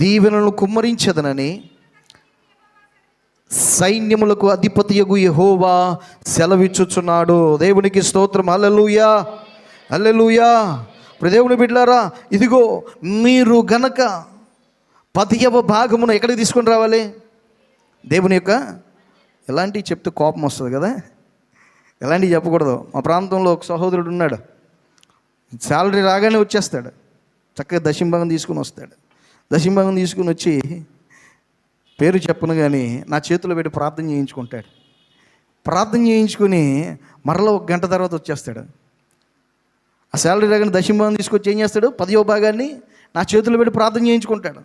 S2: దీవెనలను కుమ్మరించదనని సైన్యములకు అధిపతియగు యెహోవా సెలవిచ్చుచున్నాడు. దేవునికి స్తోత్రం. హల్లెలూయా, హల్లెలూయా. ఇప్పుడు దేవుని బిడ్డలారా, ఇదిగో మీరు గనక 10వ భాగమును ఎక్కడికి తీసుకొని రావాలి? దేవుని యొక్క, ఎలాంటివి చెప్తే కోపం వస్తుంది కదా, ఎలాంటివి చెప్పకూడదు. మా ప్రాంతంలో ఒక సహోదరుడు ఉన్నాడు, శాలరీ రాగానే వచ్చేస్తాడు, చక్కగా దశంభాగం తీసుకుని వస్తాడు. దశంభాగం తీసుకుని వచ్చి పేరు చెప్పను కానీ నా చేతిలో పెట్టి ప్రార్థన చేయించుకుంటాడు. ప్రార్థన చేయించుకుని మరలా 1 గంట తర్వాత వచ్చేస్తాడు. ఆ శాలరీ రాగానే దశంభాగం తీసుకొచ్చి ఏం చేస్తాడు? 10వ భాగాన్ని నా చేతిలో పెట్టి ప్రార్థన చేయించుకుంటాడు.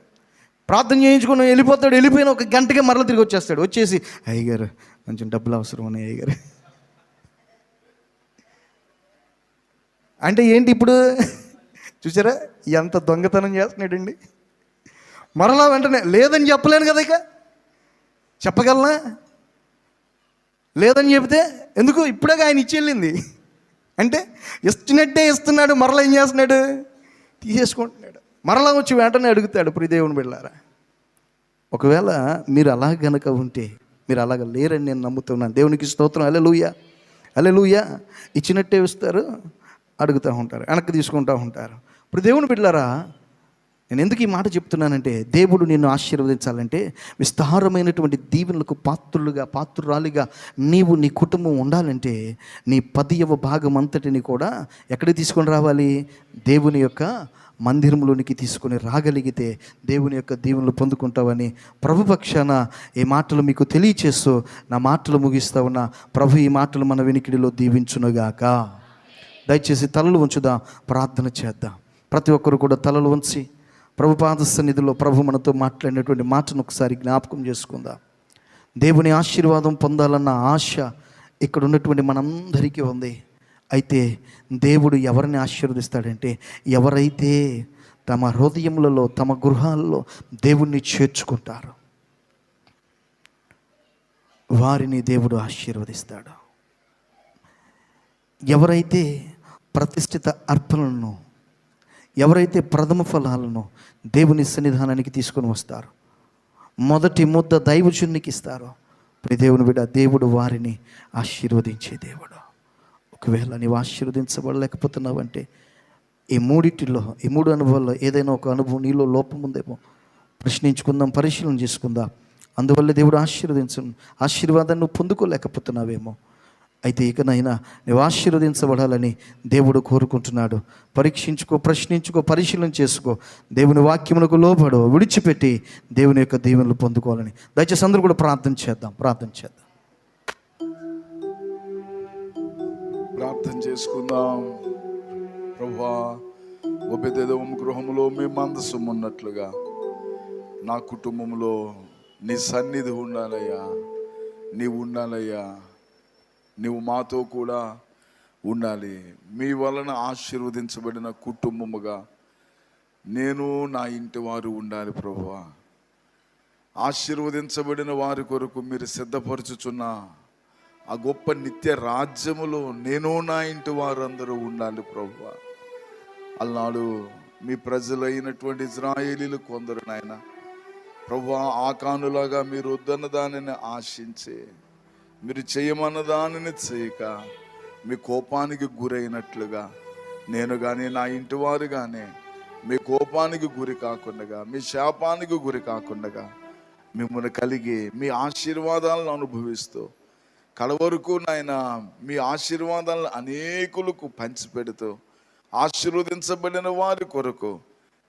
S2: ప్రార్థన చేయించుకుని వెళ్ళిపోతాడు. వెళ్ళిపోయిన 1 గంటకే మరలా తిరిగి వచ్చేస్తాడు. వచ్చేసి, అయ్యగారు కొంచెం డబ్బులు అవసరం ఉన్నాయి అయ్యగారు అంటే ఏంటి ఇప్పుడు? చూసారా ఎంత దొంగతనం చేస్తున్నాడండి. మరలా వెంటనే లేదని చెప్పలేను కదా, ఇక చెప్పగలనా? లేదని చెబితే ఎందుకు, ఇప్పుడే ఆయన ఇచ్చి వెళ్ళింది అంటే ఇస్తున్నట్టే ఇస్తున్నాడు. మరలా ఏం చేస్తున్నాడు? తీసేసుకుంటున్నాడు. మరలా వచ్చి వెంటనే అడుగుతాడు. ప్రియ దేవుని బిడ్డలారా, ఒకవేళ మీరు అలా గనక ఉంటే, మీరు అలాగ లేరని నేను నమ్ముతున్నాను. దేవునికి స్తోత్రం. హల్లెలూయా, హల్లెలూయా. ఇచ్చినట్టే ఇస్తారు, అడుగుతూ ఉంటారు, వెనక్కి తీసుకుంటూ ఉంటారు. ఇప్పుడు దేవుని బిడ్డలారా, నేను ఎందుకు ఈ మాట చెప్తున్నానంటే, దేవుడు నిన్ను ఆశీర్వదించాలంటే విస్తారమైనటువంటి దీవెనలకు పాత్రురాలిగా నీవు, నీ కుటుంబం ఉండాలంటే నీ 10వ భాగం అంతటిని కూడా ఎక్కడికి తీసుకొని రావాలి? దేవుని యొక్క మందిరంలోనికి తీసుకొని రాగలిగితే దేవుని యొక్క దీవెనలు పొందుకుంటావని ప్రభు పక్షాన ఈ మాటలు మీకు తెలియచేస్తూ నా మాటలు ముగిస్తా ఉన్నా. ప్రభు ఈ మాటలు మన వినికిడిలో దీవించునుగాక. దయచేసి తలలు ఉంచుదాం, ప్రార్థన చేద్దాం. ప్రతి ఒక్కరు కూడా తలలు ఉంచి ప్రభు పాద సన్నిధిలో ప్రభు మనతో మాట్లాడినటువంటి మాటను ఒకసారి జ్ఞాపకం చేసుకుందాం. దేవుని ఆశీర్వాదం పొందాలన్న ఆశ ఇక్కడ ఉన్నటువంటి మనందరికీ ఉంది. అయితే దేవుడు ఎవరిని ఆశీర్వదిస్తాడంటే, ఎవరైతే తమ హృదయములలో, తమ గృహాల్లో దేవుణ్ణి చేర్చుకుంటారో వారిని దేవుడు ఆశీర్వదిస్తాడు. ఎవరైతే ప్రతిష్ఠిత అర్పణలను, ఎవరైతే ప్రథమ ఫలాలను దేవుని సన్నిధానానికి తీసుకొని వస్తారో, మొదటి ముద్ద దైవజనునికి ఇస్తారో, దేవుని బిడ్డ, దేవుడు వారిని ఆశీర్వదించే దేవుడు. ఒకవేళ నీవు ఆశీర్వదించబడలేకపోతున్నావంటే ఈ మూడిటిలో, ఈ 3 అనుభవాల్లో ఏదైనా ఒక అనుభవం నీలో లోపం ఉందేమో ప్రశ్నించుకుందాం, పరిశీలన చేసుకుందాం. అందువల్ల దేవుడు ఆశీర్వాదాన్ని నువ్వు పొందుకోలేకపోతున్నావేమో. అయితే ఇకనైనా నువ్వు ఆశీర్వదించబడాలని దేవుడు కోరుకుంటున్నాడు. పరీక్షించుకో, ప్రశ్నించుకో, పరిశీలన చేసుకో. దేవుని వాక్యమునకు లోబడు, విడిచిపెట్టి దేవుని యొక్క దీవెనలు పొందుకోవాలని దయచేసి అందరూ కూడా ప్రార్థన చేద్దాం. ప్రార్థన
S1: చేసుకుందాం. ప్రభువా, ఒబెదెదోము గృహములో మీ మందసం ఉన్నట్లుగా నా కుటుంబంలో నీ సన్నిధి ఉండాలయ్యా. నీవు ఉండాలయ్యా, నీవు మాతో కూడా ఉండాలి. మీ వలన ఆశీర్వదించబడిన కుటుంబముగా నేను నా ఇంటి వారు ఉండాలి. ప్రభువా, ఆశీర్వదించబడిన వారి కొరకు మీరు సిద్ధపరచుచున్న ఆ గొప్ప నిత్య రాజ్యములో నేను నా ఇంటి వారు అందరూ ఉండాలి. ప్రభువా, అల్నాడు మీ ప్రజలైనటువంటి ఇజ్రాయేలీలు కొందరు నాయన ప్రభువా, ఆకానులాగా మీరు వద్దన్న దానిని ఆశించి, మీరు చేయమన్న దానిని చేయక మీ కోపానికి గురైనట్లుగా నేను కానీ నా ఇంటి వారు కానీ మీ కోపానికి గురి కాకుండా, మీ శాపానికి గురి కాకుండా మిమ్మల్ని కలిగి మీ ఆశీర్వాదాలను అనుభవిస్తూ కడవరకు నాయన మీ ఆశీర్వాదాలను అనేకులకు పంచిపెడుతూ ఆశీర్వదించబడిన వారి కొరకు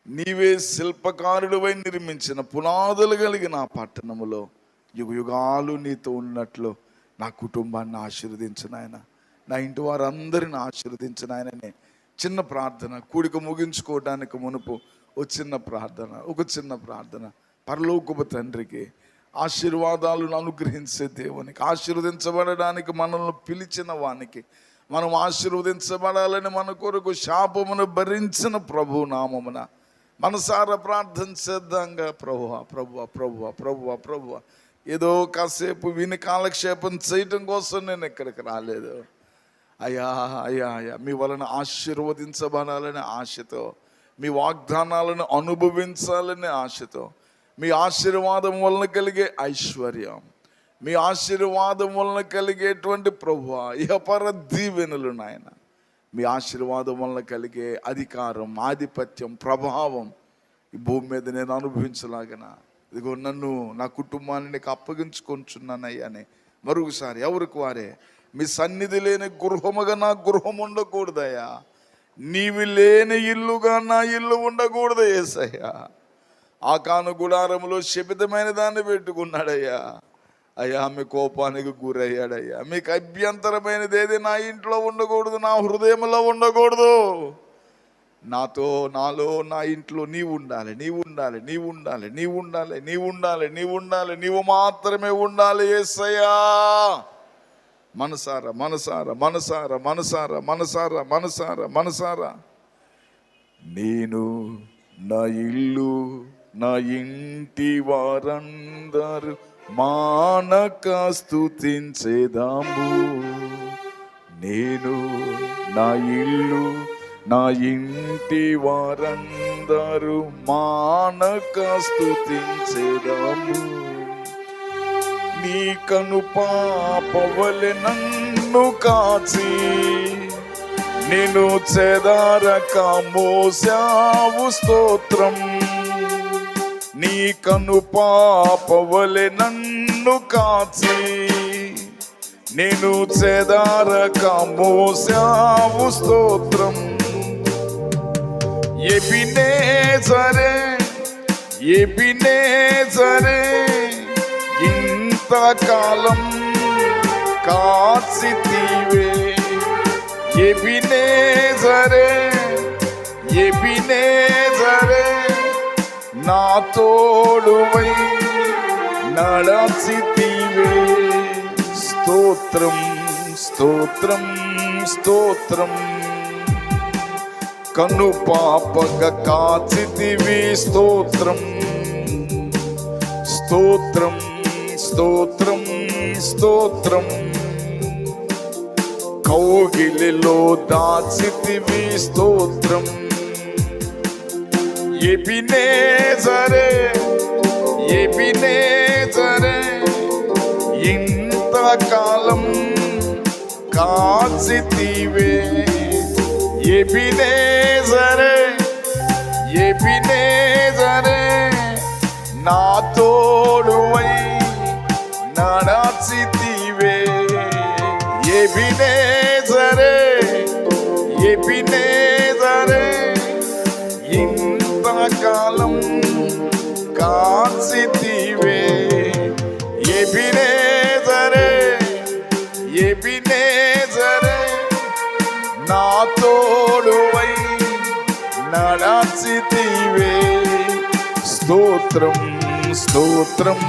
S1: నీవే శిల్పకారుడివై నిర్మించిన పునాదులు కలిగిన ఆ పట్టణములో యుగాలు నీతో ఉన్నట్లు నా కుటుంబాన్ని ఆశీర్వదించిన ఆయన, నా ఇంటి వారందరిని ఆశీర్వదించిన ఆయననే చిన్న ప్రార్థన. కూడిక ముగించుకోవడానికి మునుపు ఒక చిన్న ప్రార్థన. పరలోకపు తండ్రికి, ఆశీర్వాదాలను అనుగ్రహించే దేవునికి, ఆశీర్వదించబడడానికి మనల్ని పిలిచిన వానికి, మనం ఆశీర్వదించబడాలని మన కొరకు శాపమును భరించిన ప్రభు నామమున మనసారా ప్రార్థన చేద్దాంగా. ప్రభువా ప్రభువా ప్రభువా ప్రభువా ప్రభువా, ఏదో కాసేపు విని కాలక్షేపం చేయటం కోసం నేను ఇక్కడికి రాలేదు అయ్యా. అయ్యా అయ్యా, మీ వలన ఆశీర్వదించబడాలనే ఆశతో, మీ వాగ్దానాలను అనుభవించాలనే ఆశతో, మీ ఆశీర్వాదం వలన కలిగే ఐశ్వర్యం, మీ ఆశీర్వాదం వలన కలిగేటువంటి ప్రభువా ఇహపర దీవెనలు నాయన, మీ ఆశీర్వాదం వలన కలిగే అధికారం, ఆధిపత్యం, ప్రభావం ఈ భూమి మీద నేను అనుభవించలాగన ఇదిగో నన్ను, నా కుటుంబాన్ని నీకు అప్పగించుకొంచున్నానయ్యాని మరొకసారి ఎవరికి వారే మీ సన్నిధి లేని గృహముగా నా గృహం ఉండకూడదయ్యా. నీవి లేని ఇల్లుగా నా ఇల్లు ఉండకూడదు యేసయ్యా. ఆకాను గుడారములో శపితమైన దాన్ని పెట్టుకున్నాడయ్యా. అయ్యా, మీ కోపానికి గురయ్యాడయ్యా. మీకు అభ్యంతరమైనది ఏది నా ఇంట్లో ఉండకూడదు, నా హృదయంలో ఉండకూడదు. నాలో నా ఇంట్లో నీవు ఉండాలి, నీవు ఉండాలి, నీవు ఉండాలి, నీవు ఉండాలి, నీవు ఉండాలి, నీవు ఉండాలి, నీవు మాత్రమే ఉండాలి యేసయ్యా. మనసారా మనసారా మనసారా మనసారా మనసారా మనసారా మనసారా నేను, నా ఇల్లు, నా ఇంటి వారందరూ మానక స్తుతించేదాము. నేను, నా ఇల్లు, నా ఇంటి వారందరూ మానక స్తుతించేదాము. నీ కను పాపవలె నన్ను కాచి నేను చెదారక మోసావు స్తోత్రం. నీ కను పాపవలె నన్ను కాచి నేను చెదారక మోసావు స్తోత్రం. ఎబినేజరే ఎబినేజరే ఇంతకాలం కాచితివే. ఎబినేజరే ఎబినేజరే నా తోడువై నడచితివే. స్తోత్రం స్తోత్రం స్తోత్రం. కన్ను పాపగా కాచితివి స్తోత్రం స్తోత్రం స్తోత్రం స్తోత్రం. కౌగిలిలో దాచితివి స్తోత్రం. ఎబినేజరే ఎబినేజరే ఇంతకాలం కాచితివే. ఎబినేజరే ఎబినేజరే నా తోడువై కాలం కాచితివే. ఎబినేజరే ఎబినేజరే నా తోడువై నడచితివే. స్తోత్రం స్తోత్రం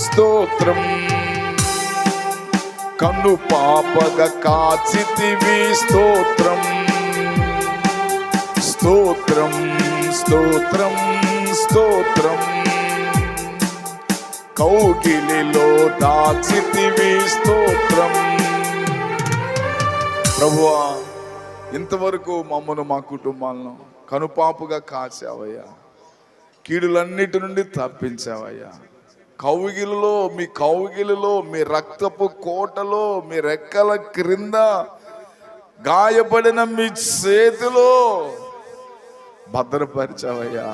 S1: స్తోత్రం. కన్ను పాపగా కాచితివి. స్తోత్రం స్తోత్రం స్తోత్రం స్తోత్రం. కౌగిలిలో దాచితివి. స్తోత్రం. ప్రభువా, ఇంతవరకు మమ్మను మా కుటుంబాలను కనుపాపుగా కాచావయ్యా. కీడులన్నిటి నుండి తప్పించావయ్యా. కౌగిలిలో మీ రక్తపు కోటలో మీ రెక్కల క్రింద గాయపడిన మీ చేతిలో భద్రపరిచావయ్యా.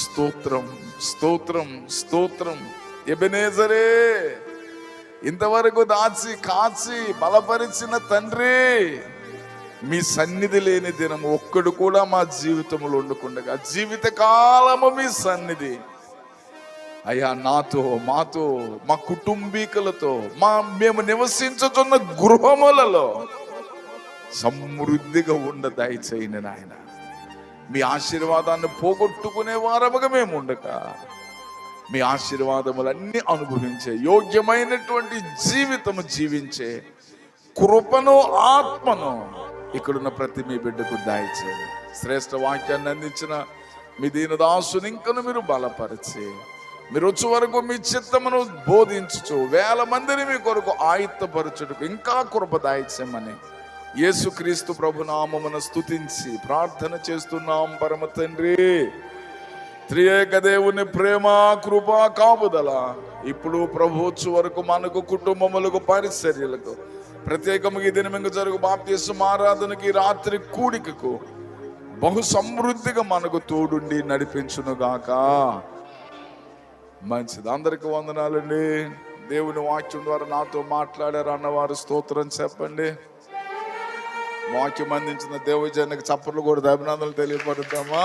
S1: స్తోత్రం స్తోత్రం స్తోత్రం. ఎబెనేజరే, ఇంతవరకు దాచి కాచి బలపరిచిన తండ్రి, మీ సన్నిధి లేని దినం ఒక్కడు కూడా మా జీవితంలో ఉండకుండగా జీవిత కాలము మీ సన్నిధి అయ్యా. నాతో మాతో మా కుటుంబీకులతో మేము నివసించుతున్న గృహములలో సమృద్ధిగా ఉండ దయచేయండి నాయన. మీ ఆశీర్వాదాన్ని పోగొట్టుకునే వారముగా మేము ఉండక మీ ఆశీర్వాదములన్నీ అనుభవించే యోగ్యమైనటువంటి జీవితము జీవించే కృపను ఆత్మను ఇక్కడున్న ప్రతి మీ బిడ్డకు దయచేయండి. శ్రేష్ఠ వాక్యాన్ని అందించిన మీ దీనదాసుని ఇంకను మీరు బలపరిచి మీరు వచ్చే వరకు మీ చిత్తమును బోధించుచు 1000 మందిని మీ కొరకు ఆయుత్తపరచుటకు ఇంకా కృప దయచేయమని యేసుక్రీస్తు ప్రభు నామమున స్తుతించి ప్రార్థన చేస్తున్నాం. పరమ తండ్రి, త్రియేక దేవుని ప్రేమ కృప కాపుదల ఇప్పుడు ప్రభు వచ్చే వరకు మనకు కుటుంబములకు పరిచర్యలకు ప్రత్యేకముగా ఈ దినమింగ జరుగు బాప్తిస్మ ఆరాధనకి రాత్రి కూడికకు బహు సమృద్ధిగా మనకు తోడుండి నడిపించును గాక. మంచిది. అందరికి వందనాలండి. దేవుని వాక్యం ద్వారా నాతో మాట్లాడారు అన్నవారు స్తోత్రం చెప్పండి. వాక్యం అందించిన దేవజనకు చప్పట్లు కూడా అభినందనలు తెలియపరుద్దామా.